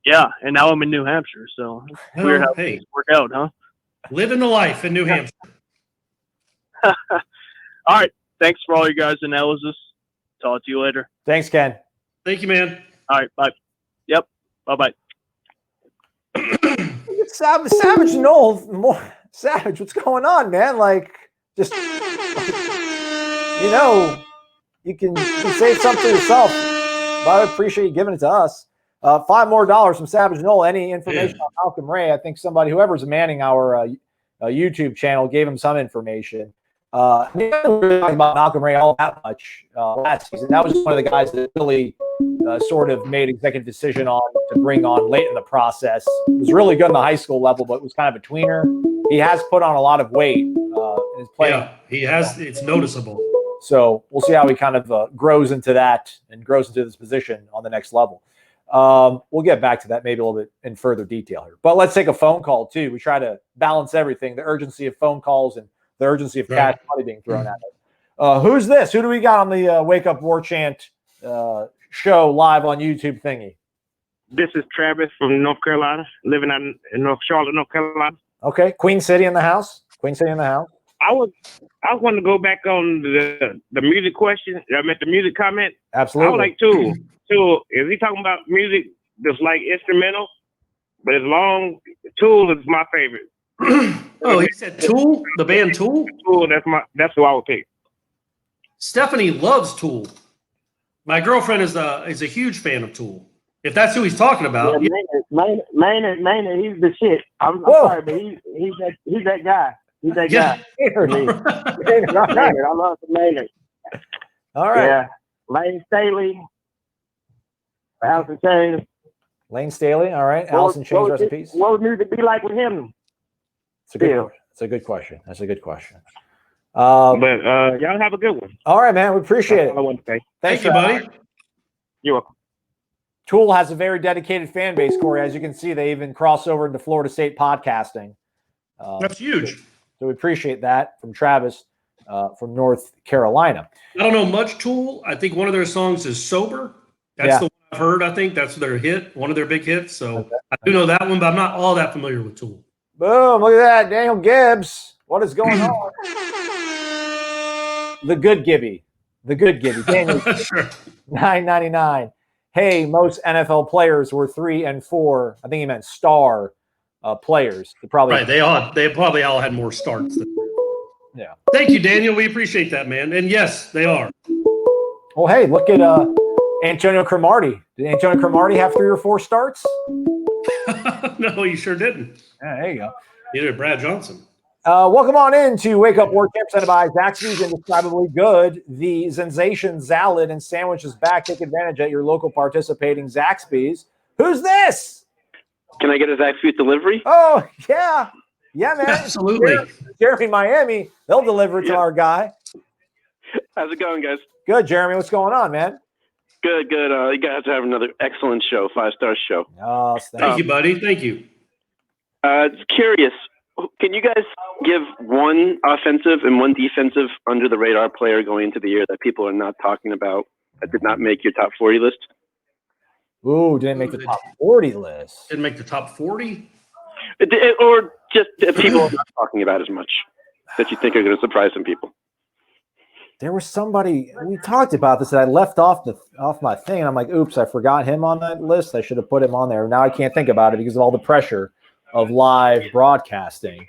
S8: Yeah, and now I'm in New Hampshire, so weird how things work out, huh?
S2: Living the life in New Hampshire.
S8: All right. Thanks for all you guys' analysis. Talk to you later.
S1: Thanks, Ken.
S2: Thank you, man.
S8: All right. Bye. Yep. Bye-bye.
S1: Savage Knoll, Savage, what's going on, man? Like, just you can say something to yourself. But I appreciate you giving it to us. $5 more from Savage Knoll. Any information on Malcolm Ray? I think whoever's manning our YouTube channel gave him some information. I didn't really talk about Malcolm Ray all that much last season. That was one of the guys that really sort of made executive decision on to bring on late in the process. He was really good in the high school level, but was kind of a tweener. He has put on a lot of weight in his play.
S2: Yeah, he has. It's noticeable.
S1: So we'll see how he kind of grows into that and grows into this position on the next level. We'll get back to that maybe a little bit in further detail here. But let's take a phone call, too. We try to balance everything, the urgency of phone calls and the urgency of cash money being thrown at us. Who's this? Who do we got on the Wake Up Warchant show live on YouTube thingy?
S9: This is Travis from North Carolina, living in North Charlotte, North Carolina.
S1: Okay. Queen City in the house? Queen City in the house?
S9: I wanted to go back on the music question. I meant the music comment.
S1: Absolutely.
S9: I would like Tool. Tool, is he talking about music that's like instrumental, but as long Tool is my favorite.
S2: Oh, he said Tool, the band Tool.
S9: Tool, that's who I would pick.
S2: Stephanie loves Tool. My girlfriend is a huge fan of Tool. If that's who he's talking about,
S9: Yeah, Maynard, he's the shit. I'm sorry, but he's that guy. He's that guy. Maynard, I love Maynard.
S1: All right.
S9: Yeah, Lane Staley, Allison Chains.
S1: Lane Staley. All right. Allison Chains, rest in peace.
S9: What would music be like with him?
S1: It's a good question. That's a good question.
S9: But y'all have a good one.
S1: All right, man. We appreciate
S9: That's all I
S1: it.
S9: want to say.
S2: Thank you, buddy.
S9: You're welcome.
S1: Tool has a very dedicated fan base, Corey. As you can see, they even cross over into Florida State podcasting.
S2: That's huge.
S1: So we appreciate that from Travis from North Carolina.
S2: I don't know much Tool. I think one of their songs is Sober. That's the one I've heard. I think that's their hit, one of their big hits. So I do know that one, but I'm not all that familiar with Tool.
S1: Boom. Look at that. Daniel Gibbs. What is going on? The good Gibby. Daniel $9.99. Hey, most NFL players were 3 and 4. I think he meant star players. They
S2: probably all had more starts than
S1: yeah.
S2: Thank you, Daniel. We appreciate that, man. And yes, they are.
S1: Well, hey, look at Antonio Cromartie. Did Antonio Cromartie have 3 or 4 starts?
S2: No, he sure didn't.
S1: Yeah, there you go.
S2: Neither did Brad Johnson.
S1: Welcome on in to Wake Up Warchant, presented by Zaxby's Indescribably Good. The sensation salad and sandwich is back. Take advantage at your local participating Zaxby's. Who's this?
S10: Can I get a Zaxby's delivery?
S1: Oh, yeah. Yeah, man.
S2: Absolutely.
S1: Jeremy, Miami, they'll deliver it to our guy.
S10: How's it going, guys?
S1: Good, Jeremy. What's going on, man?
S10: Good. You guys have another excellent show, 5-star show.
S1: Oh,
S2: thank you, buddy. Thank you.
S10: Curious, can you guys give one offensive and one defensive under the radar player going into the year that people are not talking about that did not make your top 40 list?
S1: Ooh, didn't make the top 40 list.
S2: Didn't make the top 40?
S10: Or just people are not talking about as much that you think are going to surprise some people.
S1: There was somebody, we talked about this, and I left off my thing, and I'm like, oops, I forgot him on that list. I should have put him on there. Now I can't think about it because of all the pressure of live broadcasting.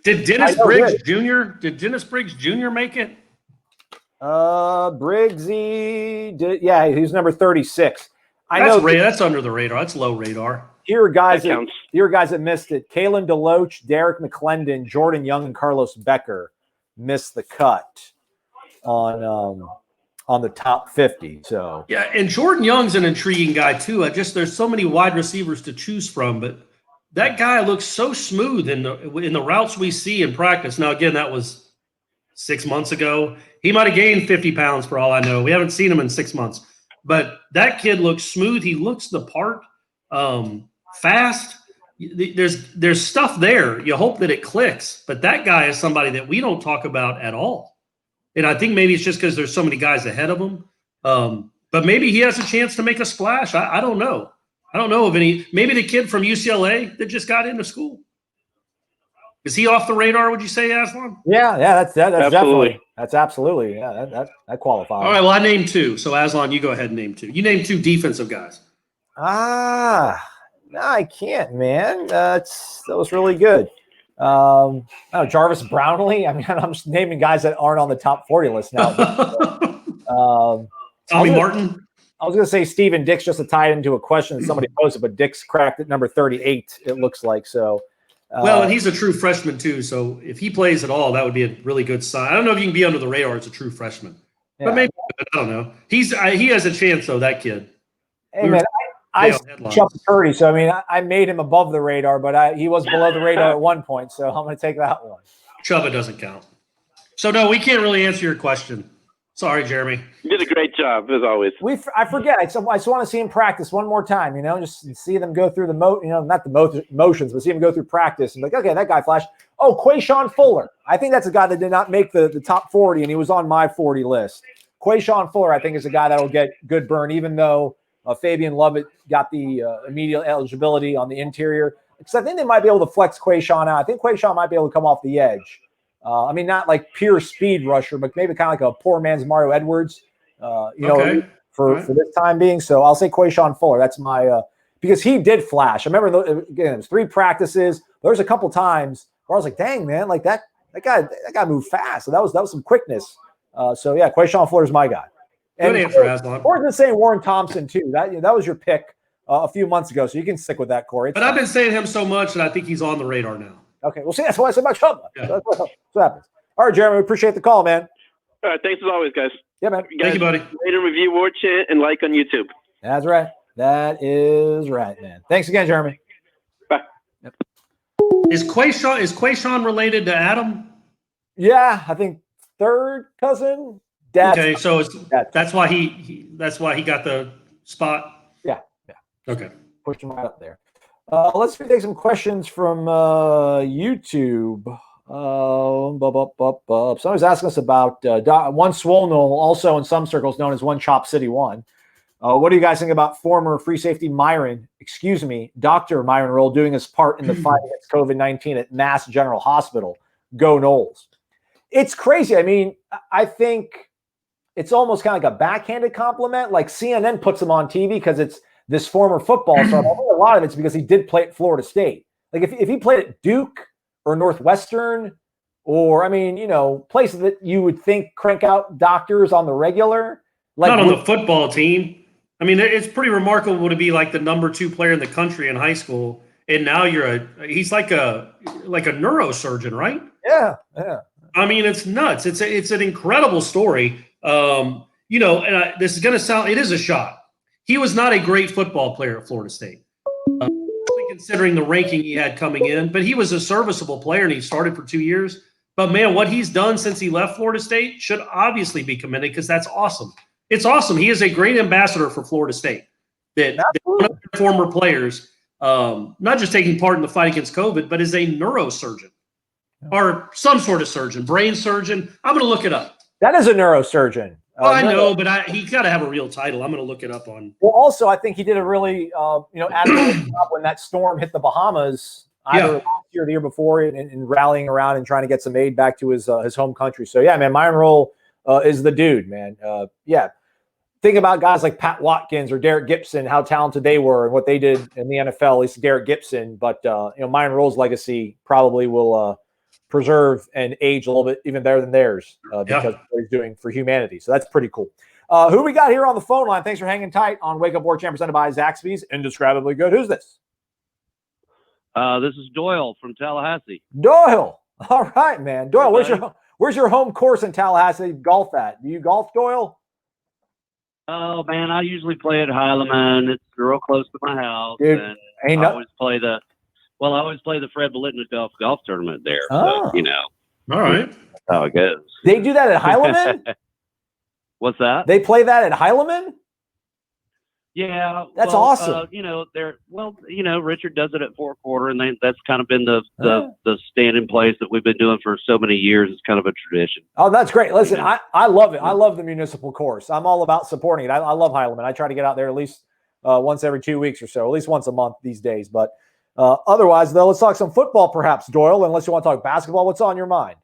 S2: Did Dennis Briggs Jr. make it?
S1: Briggsy did. Yeah, he's number 36.
S2: That's under the radar. That's low radar.
S1: Here are guys that missed it. Kalen DeLoach, Derek McClendon, Jordan Young, and Carlos Becker missed the cut on the top 50. So
S2: yeah, and Jordan Young's an intriguing guy too. There's so many wide receivers to choose from, but that guy looks so smooth in the routes we see in practice. Now, again, that was 6 months ago. He might have gained 50 pounds for all I know. We haven't seen him in 6 months, but that kid looks smooth. He looks the part, fast. There's stuff there. You hope that it clicks, but that guy is somebody that we don't talk about at all. And I think maybe it's just because there's so many guys ahead of him. But maybe he has a chance to make a splash. I don't know. I don't know of any. Maybe the kid from UCLA that just got into school. Is he off the radar, would you say, Aslan?
S1: Yeah, that's
S10: absolutely.
S1: That's absolutely. Yeah, that qualifies.
S2: All right, well, I named 2. So, Aslan, you go ahead and name 2. You named 2 defensive guys.
S1: No, I can't, man. That was really good. Jarvis Brownlee. I mean, I'm just naming guys that aren't on the top 40 list now.
S2: Tommy Martin.
S1: I was going to say Steven Dix just to tie it into a question that somebody posted, but Dix cracked at number 38, it looks like. So,
S2: well, and he's a true freshman too. So if he plays at all, that would be a really good sign. I don't know if you can be under the radar as a true freshman, but maybe I don't know. He has a chance though. That kid.
S1: Hey man, I Chuck Purdy. So I mean, I made him above the radar, but he was below the radar at one point. So I'm going to take that one.
S2: Chuba doesn't count. So no, we can't really answer your question. Sorry, Jeremy.
S10: You did a great job as always.
S1: I forget. I just want to see him practice one more time. You know, just see them go through not the motions, but see him go through practice and like, okay, that guy flashed. Oh, Quayshawn Fuller. I think that's a guy that did not make the top 40, and he was on my 40 list. Quayshawn Fuller, I think, is a guy that will get good burn, even though Fabian Lovett got the immediate eligibility on the interior. Because I think they might be able to flex Quayshawn out. I think Quayshawn might be able to come off the edge. I mean, not like pure speed rusher, but maybe kind of like a poor man's Mario Edwards, for this time being. So I'll say Quayshawn Fuller. That's my because he did flash. I remember again, it was 3 practices. There was a couple times where I was like, dang man, like that guy moved fast. So that was some quickness. So yeah, Quayshawn Fuller is my guy.
S2: Good answer, Aslan.
S1: Corey's been saying Warren Thompson too. That was your pick a few months ago, so you can stick with that, Corey.
S2: But I've been saying him so much that I think he's on the radar now.
S1: Okay, well, see, that's why I said about Chuba. Yeah. That's what happens. All right, Jeremy, we appreciate the call, man.
S10: All right, thanks as always, guys.
S1: Yeah, man.
S2: Thank you, buddy.
S10: Rate and review Warchant and like on YouTube.
S1: That's right. That is right, man. Thanks again, Jeremy.
S10: Bye.
S1: Yep.
S2: Is Quayshawn related to Adam?
S1: Yeah, I think third cousin. Dad's
S2: okay, so that's why he got the spot.
S1: Yeah.
S2: Okay.
S1: Pushed him right up there. Let's take some questions from YouTube. Somebody's asking us about one Swolnol, also in some circles known as one Chop City 1. What do you guys think about former free safety Dr. Myron Roll doing his part in the fight against COVID-19 at Mass General Hospital? Go Noles. It's crazy. I mean, I think it's almost kind of like a backhanded compliment. Like CNN puts him on TV because it's this former football star. I think a lot of it's because he did play at Florida State. Like if he played at Duke or Northwestern or, I mean, places that you would think crank out doctors on the regular. Like
S2: not on the football team. I mean, it's pretty remarkable to be like the number 2 player in the country in high school. And now he's like a neurosurgeon, right?
S1: Yeah.
S2: I mean, it's nuts. It's an incredible story. And this is going to sound, it is a shot. He was not a great football player at Florida State, considering the ranking he had coming in, but he was a serviceable player and he started for 2 years. But man, what he's done since he left Florida State should obviously be commended because that's awesome. It's awesome. He is a great ambassador for Florida State. That one of their former players, not just taking part in the fight against COVID, but is a neurosurgeon or some sort of surgeon, brain surgeon. I'm going to look it up.
S1: That is a neurosurgeon.
S2: Well, I know, but he's got to have a real title. I'm going to look it up on.
S1: Well, also, I think he did a really, admirable job when that storm hit the Bahamas, either last year or the year before, in rallying around and trying to get some aid back to his home country. So, yeah, man, Myron Roll is the dude, man. Think about guys like Pat Watkins or Derek Gibson, how talented they were and what they did in the NFL, at least Derek Gibson. But, Myron Roll's legacy probably will preserve and age a little bit even better than theirs because of what he's doing for humanity. So that's pretty cool. Who we got here on the phone line? Thanks for hanging tight on Wake Up Warchant presented by Zaxby's. Indescribably good. Who's this?
S11: This is Doyle from Tallahassee.
S1: Doyle. All right, man. Doyle, where's your home course in Tallahassee golf at? Do you golf, Doyle?
S11: Oh, man, I usually play at Heilemann. It's real close to my house.
S1: Dude,
S11: and I always play the Fred Belitnik golf tournament there.
S1: Oh.
S11: So,
S2: all right.
S11: That's how it goes.
S1: They do that at Heilemann?
S11: What's that?
S1: They play that at Heilemann?
S11: Yeah.
S1: That's awesome.
S11: Richard does it at Four Quarter, and that's kind of been the stand in place that we've been doing for so many years. It's kind of a tradition.
S1: Oh, that's great. Listen, I love it. I love the municipal course. I'm all about supporting it. I love Heilemann. I try to get out there at least once every 2 weeks or so, at least once a month these days. But otherwise, though, let's talk some football perhaps, Doyle, unless you want to talk basketball. What's on your mind?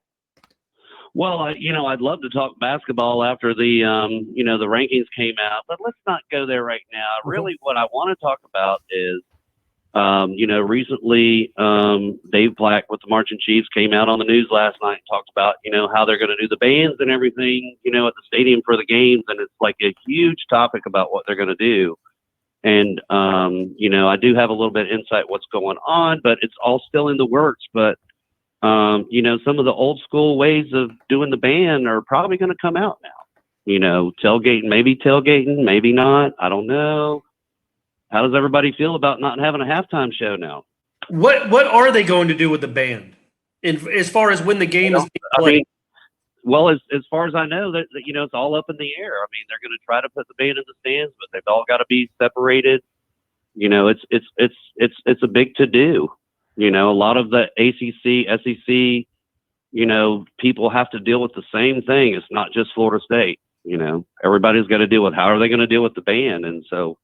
S11: Well, I'd love to talk basketball after the rankings came out, but let's not go there right now. Really, what I want to talk about is Recently, Dave Black with the Marching Chiefs came out on the news last night and talked about, how they're going to do the bands and everything, at the stadium for the games. And it's like a huge topic about what they're going to do. And, I do have a little bit of insight what's going on, but it's all still in the works. But, some of the old school ways of doing the band are probably going to come out now. Tailgating, maybe not. I don't know. How does everybody feel about not having a halftime show now?
S2: What are they going to do with the band? As far as when the game is being played?
S11: As far as I know, that it's all up in the air. I mean, they're going to try to put the band in the stands, but they've all got to be separated. It's a big to do. A lot of the ACC, SEC, people have to deal with the same thing. It's not just Florida State. Everybody's got to deal with how are they going to deal with the band, and so.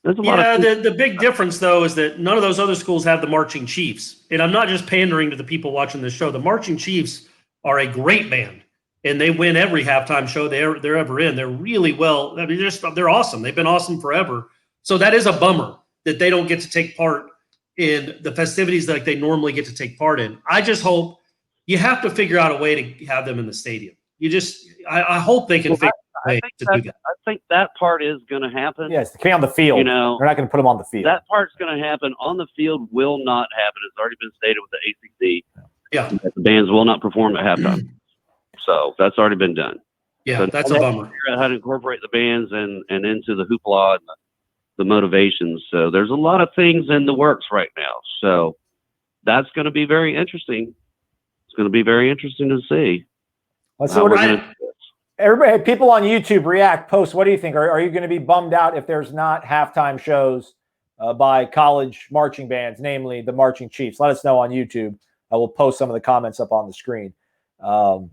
S2: The big difference, though, is that none of those other schools have the Marching Chiefs. And I'm not just pandering to the people watching this show. The Marching Chiefs are a great band, and they win every halftime show they're ever in. They're really well. I mean, they're awesome. They've been awesome forever. So that is a bummer that they don't get to take part in the festivities like they normally get to take part in. I just hope you have to figure out a way to have them in the stadium. I hope they can figure out a way to do that.
S11: I think that part is going to happen.
S1: Yes, they can't on the field. They're not going to put them on the field.
S11: That part's going to happen. On the field will not happen. It's already been stated with the ACC.
S2: Yeah.
S11: That the bands will not perform at halftime. So that's already been done.
S2: Yeah,
S11: so
S2: that's a bummer.
S11: Figure out how to incorporate the bands and into the hoopla and the motivations. So there's a lot of things in the works right now. So that's going to be very interesting. It's going to be very interesting to see.
S1: Let's see what everybody, people on YouTube, react, post. What do you think? Are you going to be bummed out if there's not halftime shows by college marching bands, namely the Marching Chiefs? Let us know on YouTube. I will post some of the comments up on the screen. But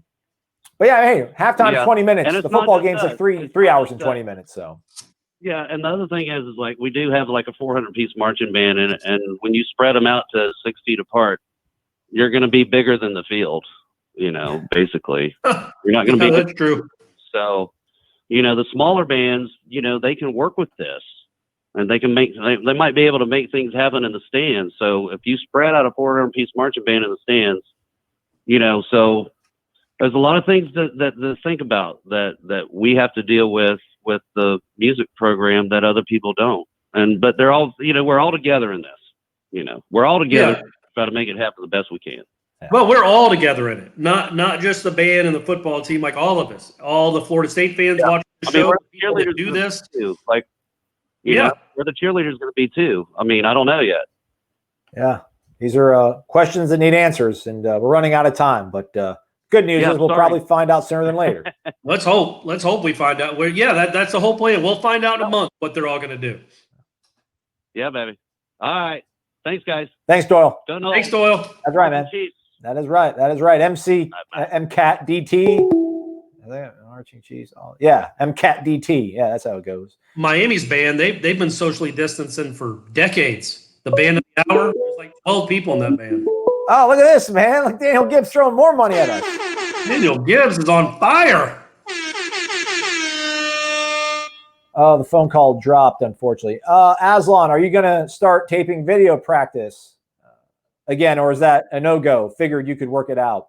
S1: yeah, hey, halftime 20 minutes. The football game's like three hours and 20 minutes. So
S11: yeah, and the other thing is like we do have like a 400-piece marching band, and when you spread them out to 6 feet apart, you're going to be bigger than the field. Basically, you're not going to be.
S2: That's true.
S11: So, the smaller bands, they can work with this, and they can they might be able to make things happen in the stands. So if you spread out a 400-piece marching band in the stands, so there's a lot of things that think about that we have to deal with the music program that other people don't. But they're all, we're all together in this. We're all together to try to make it happen the best we can.
S2: Well, we're all together in it, not just the band and the football team, like all of us, all the Florida State fans watching the show. People that do this
S11: too. Like, where the cheerleaders going to be too. I mean, I don't know yet.
S1: Yeah, these are questions that need answers, and we're running out of time. But good news is we'll probably find out sooner than later.
S2: Let's hope we find out. That's the whole plan. We'll find out in a month what they're all going to do.
S11: Yeah, baby. All right. Thanks, guys.
S1: Thanks, Doyle.
S2: Thanks, Doyle.
S1: That's right, man. That is right. MC MCAT DT. Marching Chiefs. Yeah, MCAT DT. Yeah, that's how it goes.
S2: Miami's band, they've been socially distancing for decades. The band of the hour, there's like 12 people in that band.
S1: Oh, look at this, man. Look, Daniel Gibbs throwing more money at us.
S2: Daniel Gibbs is on fire.
S1: Oh, the phone call dropped, unfortunately. Aslan, are you going to start taping video practice again, or is that a no-go? Figured you could work it out.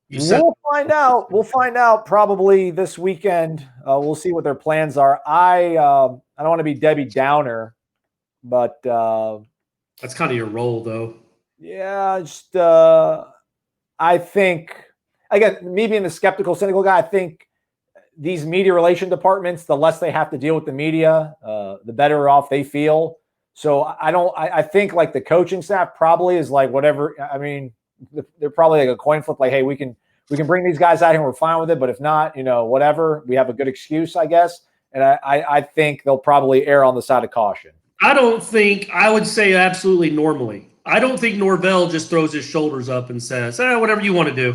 S1: We'll find out. We'll find out probably this weekend. We'll see what their plans are. I don't want to be Debbie Downer, but
S2: that's kind of your role, though.
S1: Yeah, just I think, again, me being the skeptical, cynical guy, I think these media relation departments, the less they have to deal with the media, the better off they feel. So I think like the coaching staff probably is like whatever. I mean, they're probably like a coin flip. Like, hey, we can bring these guys out here and we're fine with it. But if not, whatever, we have a good excuse, I guess. And I think they'll probably err on the side of caution.
S2: I would say absolutely normally. I don't think Norvell just throws his shoulders up and says, whatever you want to do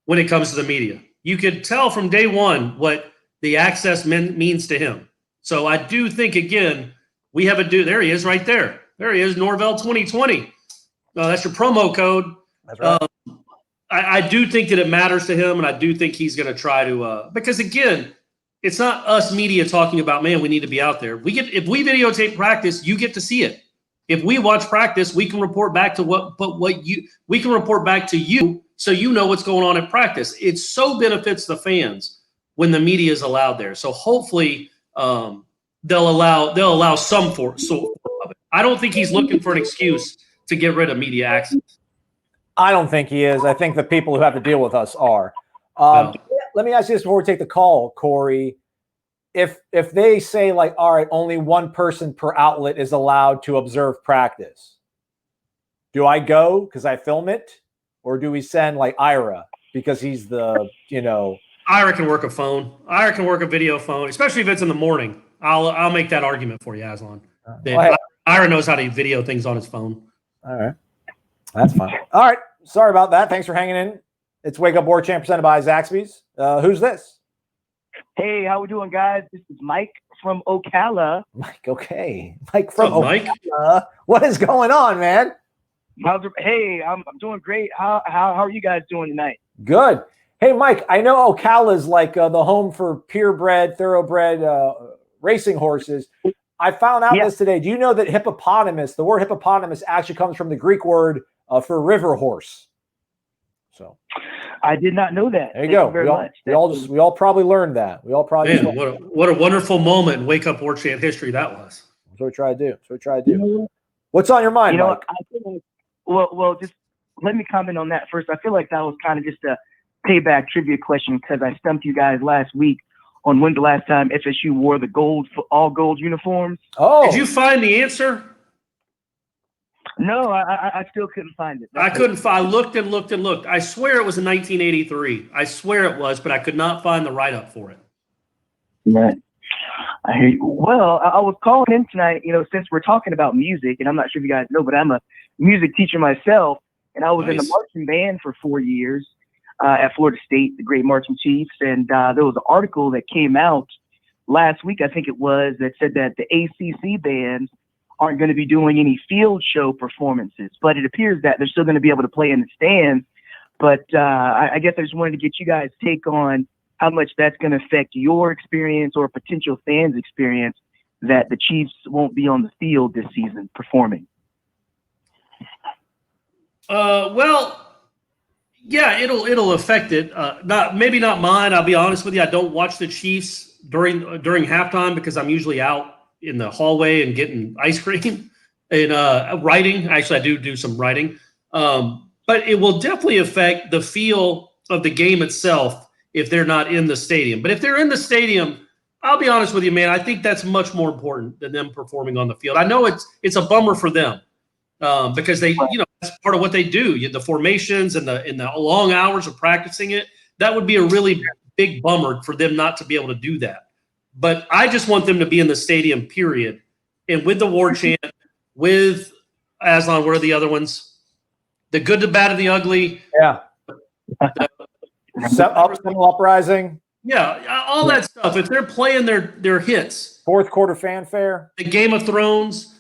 S2: when it comes to the media. You could tell from day one what the access means to him. So I do think, again, we have there he is right there. There he is, Norvell 2020. That's your promo code.
S1: That's right.
S2: I do think that it matters to him, and I do think he's going to try to because, again, it's not us media talking about, man, we need to be out there. If we videotape practice, you get to see it. If we watch practice, we can report back to we can report back to you, so you know what's going on at practice. It so benefits the fans when the media is allowed there. So hopefully they'll allow some sort of it. I don't think he's looking for an excuse to get rid of media access.
S1: I don't think he is. I think the people who have to deal with us are. Let me ask you this before we take the call, Corey. If they say, like, all right, only one person per outlet is allowed to observe practice, do I go because I film it, or do we send like Ira because he's the,
S2: Ira can work a phone. Ira can work a video phone, especially if it's in the morning. I'll make that argument for you, Aslan. Ira knows how to video things on his phone.
S1: All right. That's fine. All right. Sorry about that. Thanks for hanging in. It's Wake Up Warchant presented by Zaxby's. Who's this?
S12: Hey, how we doing, guys? This is Mike from Ocala.
S1: Mike, okay. Mike from Ocala. Mike? What is going on, man?
S12: Hey, I'm doing great. How are you guys doing tonight?
S1: Good. Hey, Mike, I know Ocala is like the home for purebred, thoroughbred racing horses. I found out this today. Do you know that hippopotamus, the word hippopotamus actually comes from the Greek word for river horse? So
S12: I did not know that.
S1: There you go. We all probably learned that. We all probably
S2: what a wonderful moment in Wake Up Warchant history that was.
S1: That's what we try to do. What's on your mind, Mike?
S12: I feel like, well, just let me comment on that first. I feel like that was kind of just a payback trivia question because I stumped you guys last week on when the last time FSU wore the all gold uniforms.
S1: Oh,
S2: did you find the answer?
S12: No, I still couldn't find it.
S2: I couldn't find. I looked and looked and looked. I swear it was in 1983. I swear it was, but I could not find the write-up for it.
S12: Right. I hear you. Well, I was calling in tonight, since we're talking about music, and I'm not sure if you guys know, but I'm a music teacher myself, and I was in the marching band for 4 years at Florida State, the Great Marching Chiefs, and there was an article that came out last week, I think it was, that said that the ACC bands aren't going to be doing any field show performances, but it appears that they're still going to be able to play in the stands. But I guess I just wanted to get you guys' take on how much that's going to affect your experience or potential fans' experience that the Chiefs won't be on the field this season performing.
S2: Well, yeah, it'll affect it. Maybe not mine. I'll be honest with you. I don't watch the Chiefs during halftime because I'm usually out in the hallway and getting ice cream and writing. Actually, I do some writing. But it will definitely affect the feel of the game itself if they're not in the stadium. But if they're in the stadium, I'll be honest with you, man, I think that's much more important than them performing on the field. I know it's a bummer for them because they, that's part of what they do. The formations and the long hours of practicing it, that would be a really big bummer for them not to be able to do that. But I just want them to be in the stadium, period. And with the war chant, with Aslan, what are the other ones? The good, the bad, and the ugly.
S1: Yeah. Uprising.
S2: Yeah, all that stuff. If they're playing their hits.
S1: Fourth quarter fanfare.
S2: The Game of Thrones.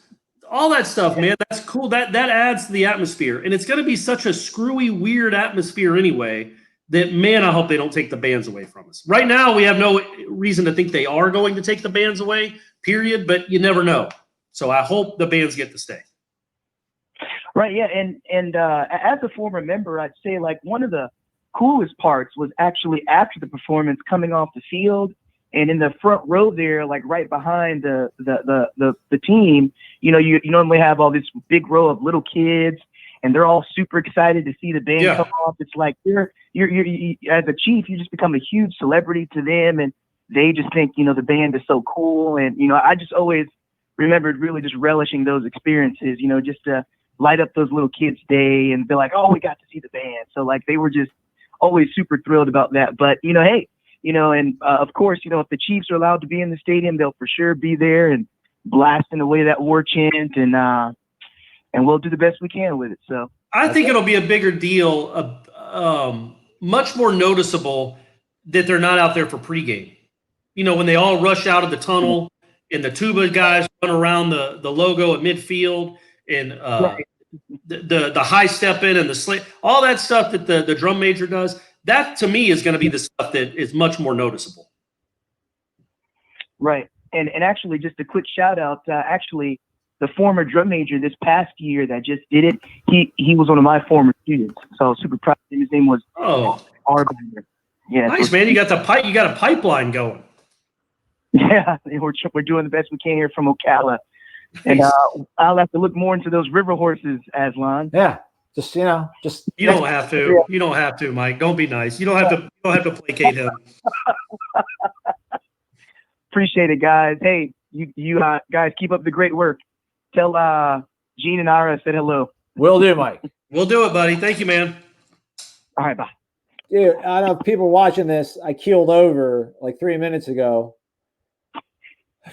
S2: All that stuff, man. That's cool. That adds to the atmosphere. And it's going to be such a screwy, weird atmosphere anyway that, man, I hope they don't take the bands away from us. Right now, we have no reason to think they are going to take the bands away, period, but you never know. So I hope the bands get to stay.
S12: Right, yeah, and as a former member, I'd say, like, one of the coolest parts was actually after the performance coming off the field and in the front row there, like right behind the team, you normally have all this big row of little kids and they're all super excited to see the band come off. It's like you're as a Chief, you just become a huge celebrity to them, and they just think the band is so cool. And I just always remembered really just relishing those experiences. Just to light up those little kids' day and be like, oh, we got to see the band. So like they were just always super thrilled about that. But hey, and of course, if the Chiefs are allowed to be in the stadium, they'll for sure be there and blasting away that war chant, and we'll do the best we can with it. So
S2: I think it'll be a bigger deal, much more noticeable that they're not out there for pregame. When they all rush out of the tunnel and the tuba guys run around the logo at midfield and the high step in and the slant, all that stuff that the drum major does, that to me is going to be the stuff that is much more noticeable.
S12: Right. And actually, just a quick shout out, actually, the former drum major this past year that just did it, he was one of my former students. So I was super proud of him. His name was Arbinder. Yeah,
S2: nice,
S12: so,
S2: man. You got a pipeline going.
S12: Yeah, we're doing the best we can here from Ocala. And I'll have to look more into those river horses, Aslan.
S1: Yeah. Just
S2: you don't have to. You don't have to, Mike. Don't be nice. You don't have to placate him.
S12: Appreciate it, guys. Hey, you guys keep up the great work. Tell Gene and Ira I said hello.
S1: Will do, Mike.
S2: We'll do it, buddy. Thank you, man.
S12: All right, bye.
S1: Dude, I don't know if people watching this. I keeled over like 3 minutes ago. I'm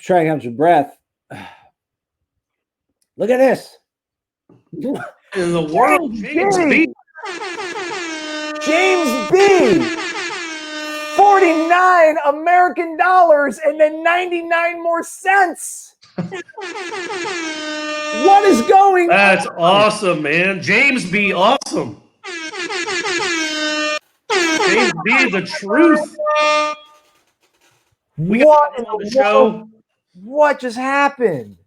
S1: trying to catch your breath. Look at this.
S2: In the world, James B.
S1: James B. 49 American dollars and then 99 more cents. What is going on?
S2: That's awesome, man. James B. Awesome. James B. The truth.
S1: What in the show? What just happened?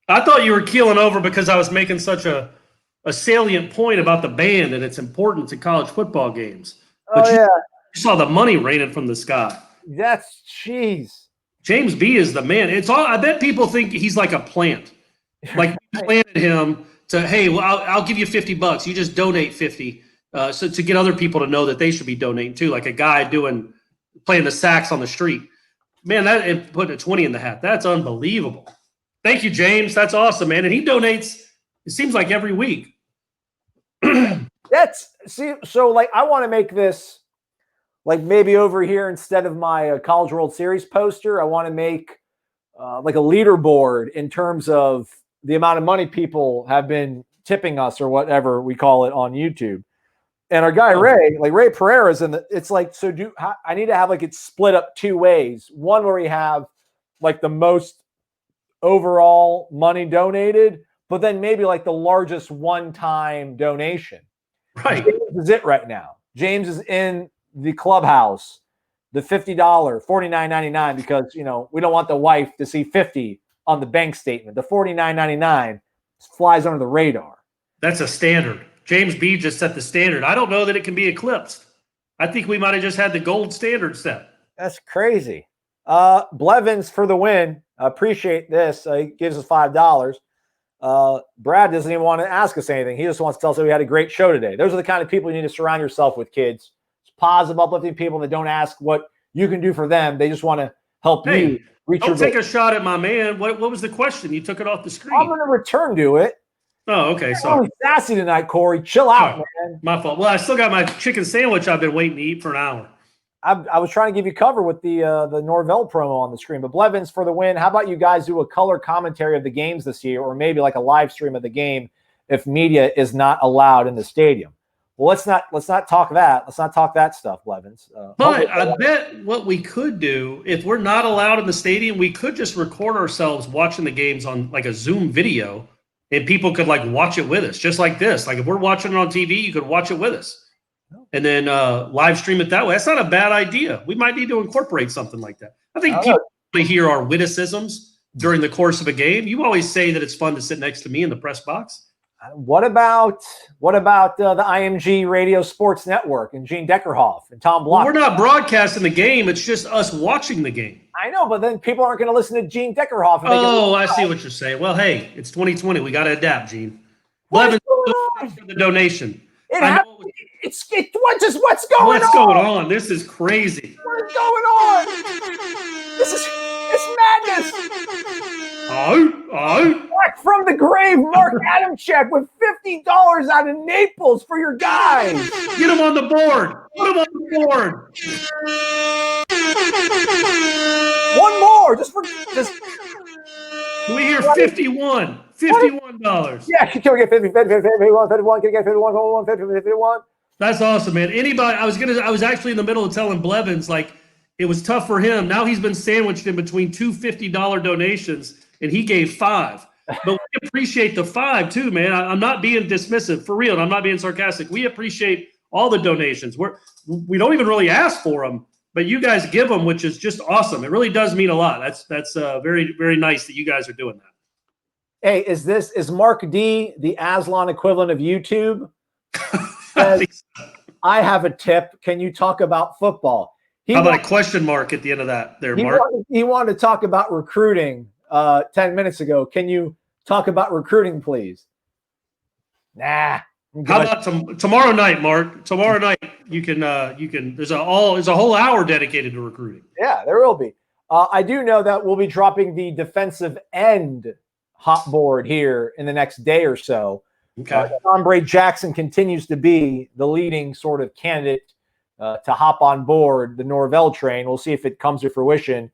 S2: I thought you were keeling over because I was making such a salient point about the band and its importance in college football games. But you saw the money raining from the sky.
S1: That's jeez.
S2: James B is the man. It's all. I bet people think he's like a plant. Like we planted him to, hey, well, I'll give you $50. You just donate 50, so to get other people to know that they should be donating too. Like a guy playing the sax on the street. Man, and putting a 20 in the hat. That's unbelievable. Thank you, James. That's awesome, man. And he donates. It seems like every week.
S1: So like I want to make this like maybe over here instead of my College World Series poster. I want to make like a leaderboard in terms of the amount of money people have been tipping us or whatever we call it on YouTube. And our guy Ray Pereira's in the. It's like I need to have like it split up two ways. One where we have like the most overall money donated, but then maybe like the largest one-time donation.
S2: Right.
S1: James is it right now. James is in the clubhouse, the $50, $49.99, because we don't want the wife to see 50 on the bank statement. The $49.99 flies under the radar.
S2: That's a standard. James B just set the standard. I don't know that it can be eclipsed. I think we might have just had the gold standard set.
S1: That's crazy. Blevins for the win. Appreciate this. He gives us $5. Brad doesn't even want to ask us anything. He just wants to tell us that we had a great show today. Those are the kind of people you need to surround yourself with, kids. It's positive, uplifting people that don't ask what you can do for them. They just want to help you reach your goal.
S2: Don't take a shot at my man. What was the question? You took it off the screen.
S1: I'm going to return to it.
S2: Oh, okay. Sorry.
S1: I'm sassy tonight, Corey. Chill out, man.
S2: My fault. Well, I still got my chicken sandwich I've been waiting to eat for an hour.
S1: I was trying to give you cover with the Norvell promo on the screen, but Blevins for the win. How about you guys do a color commentary of the games this year, or maybe like a live stream of the game if media is not allowed in the stadium? Well, let's not talk that. Let's not talk that stuff, Blevins.
S2: But I bet what we could do, if we're not allowed in the stadium, we could just record ourselves watching the games on like a Zoom video, and people could like watch it with us, just like this. Like if we're watching it on TV, you could watch it with us. And then live stream it that way. That's not a bad idea. We might need to incorporate something like that. I think people want to hear our witticisms during the course of a game. You always say that it's fun to sit next to me in the press box.
S1: What about the IMG Radio Sports Network and Gene Deckerhoff and Tom Block?
S2: Well, we're not broadcasting the game. It's just us watching the game.
S1: I know, but then people aren't going to listen to Gene Deckerhoff.
S2: I see what you're saying. Well, hey, it's 2020. We got to adapt, Gene. Blevins for the donation.
S1: What's going on?
S2: What's going on? This is crazy.
S1: What is going on? It's madness. Back from the grave, Mark Adamczyk with $50 out of Naples for your guys.
S2: Get him on the board. Put him on the board.
S1: One more, just.
S2: We hear 51. $51.
S1: Yeah, can we get 50, 51, 51? Can we get 51, 51?
S2: That's awesome, man. Anybody? I was actually in the middle of telling Blevins like it was tough for him. Now he's been sandwiched in between two $50 donations, and he gave $5. But we appreciate the $5 too, man. I'm not being dismissive, for real. And I'm not being sarcastic. We appreciate all the donations. We don't even really ask for them, but you guys give them, which is just awesome. It really does mean a lot. That's very, very nice that you guys are doing that.
S1: Hey, is Mark D the Aslan equivalent of YouTube? Says, I have a tip. Can you talk about football?
S2: How about a question mark at the end of that there, Mark?
S1: He wanted to talk about recruiting 10 minutes ago. Can you talk about recruiting, please? Nah.
S2: How about tomorrow night, Mark? Tomorrow night you can there's a whole hour dedicated to recruiting.
S1: Yeah, there will be. I do know that we'll be dropping the defensive end hot board here in the next day or so.
S2: Okay.
S1: Andre Jackson continues to be the leading sort of candidate to hop on board the Norvell train. We'll see if it comes to fruition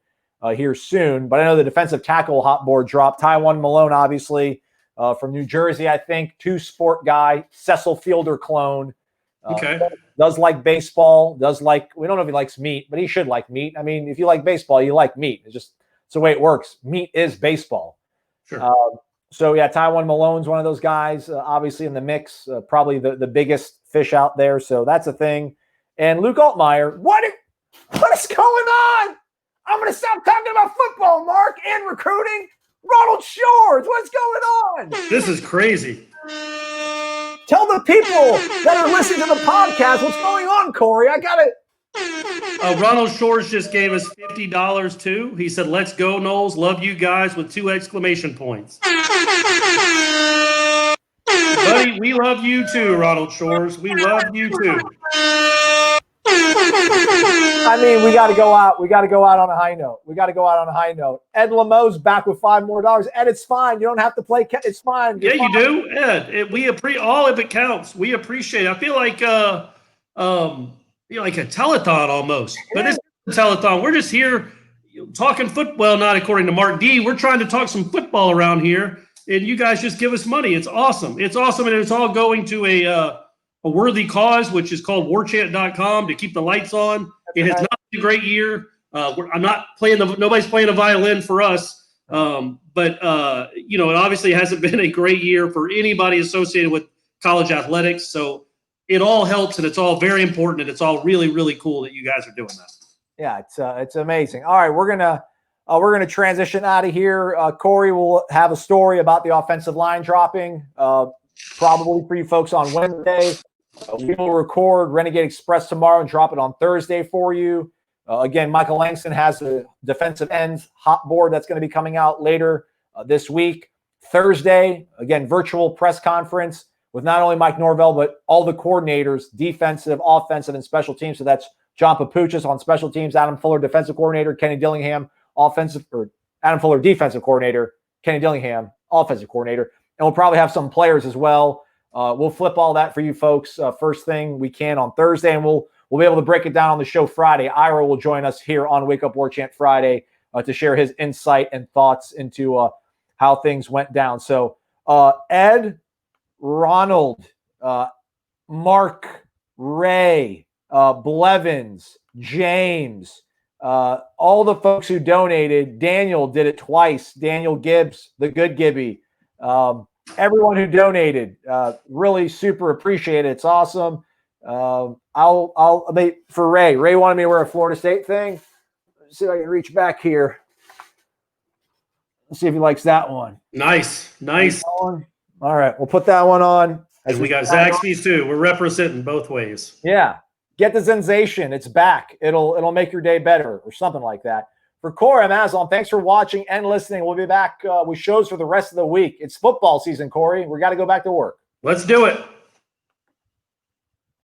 S1: here soon. But I know the defensive tackle hot board dropped. Tywone Malone, obviously, from New Jersey, I think. Two-sport guy, Cecil Fielder clone.
S2: Okay.
S1: Does like baseball, we don't know if he likes meat, but he should like meat. I mean, if you like baseball, you like meat. It's the way it works. Meat is baseball.
S2: Sure.
S1: So, yeah, Tywone Malone's one of those guys, obviously in the mix, probably the biggest fish out there. So that's a thing. And Luke Altmaier, what is going on? I'm going to stop talking about football, Mark, and recruiting. Ronald Shores, what's going on?
S2: This is crazy.
S1: Tell the people that are listening to the podcast what's going on, Corey. I got it.
S2: Ronald Shores just gave us $50 too. He said, "Let's go, Knowles. Love you guys," with 2 exclamation points. Buddy, we love you too, Ronald Shores. We love you too.
S1: I mean, we got to go out. We got to go out on a high note. Ed Lamo's back with $5 more. Ed, it's fine. You don't have to play. It's fine.
S2: Yeah, you do, Ed. We all if it counts. We appreciate it. I feel like like a telethon almost, but it's a telethon. We're just here talking football. Well, not according to Mark D. We're trying to talk some football around here, and you guys just give us money. It's awesome. It's awesome, and it's all going to a worthy cause, which is called warchant.com, to keep the lights on. It has not been a great year. I'm not playing nobody's playing a violin for us. But it obviously hasn't been a great year for anybody associated with college athletics. So it all helps, and it's all very important, and it's all really, really cool that you guys are doing that.
S1: Yeah, it's amazing. All right, we're gonna transition out of here. Corey will have a story about the offensive line dropping, probably for you folks on Wednesday. We will record Renegade Express tomorrow and drop it on Thursday for you. Again, Michael Langston has a defensive ends hot board that's going to be coming out later this week. Thursday, again, virtual press conference with not only Mike Norvell, but all the coordinators, defensive, offensive, and special teams. So that's John Papuchis on special teams, Adam Fuller, defensive coordinator, Kenny Dillingham, Adam Fuller, defensive coordinator, Kenny Dillingham, offensive coordinator. And we'll probably have some players as well. We'll flip all that for you folks first thing we can on Thursday, and we'll be able to break it down on the show Friday. Ira will join us here on Wake Up Warchant Friday to share his insight and thoughts into how things went down. So Ed, Ronald, Mark, Ray, Blevins, James, all the folks who donated. Daniel did it twice. Daniel Gibbs, the good Gibby. Everyone who donated, really super appreciate it. It's awesome. I'll for Ray. Ray wanted me to wear a Florida State thing. Let's see if I can reach back here. Let's see if he likes that one.
S2: Nice.
S1: All right, we'll put that one on.
S2: And we got Zaxby's too. We're representing both ways.
S1: Yeah, get the sensation. It's back. It'll make your day better or something like that. For Corey, I'm Aslan. Thanks for watching and listening. We'll be back with shows for the rest of the week. It's football season, Corey. We got to go back to work.
S2: Let's do it.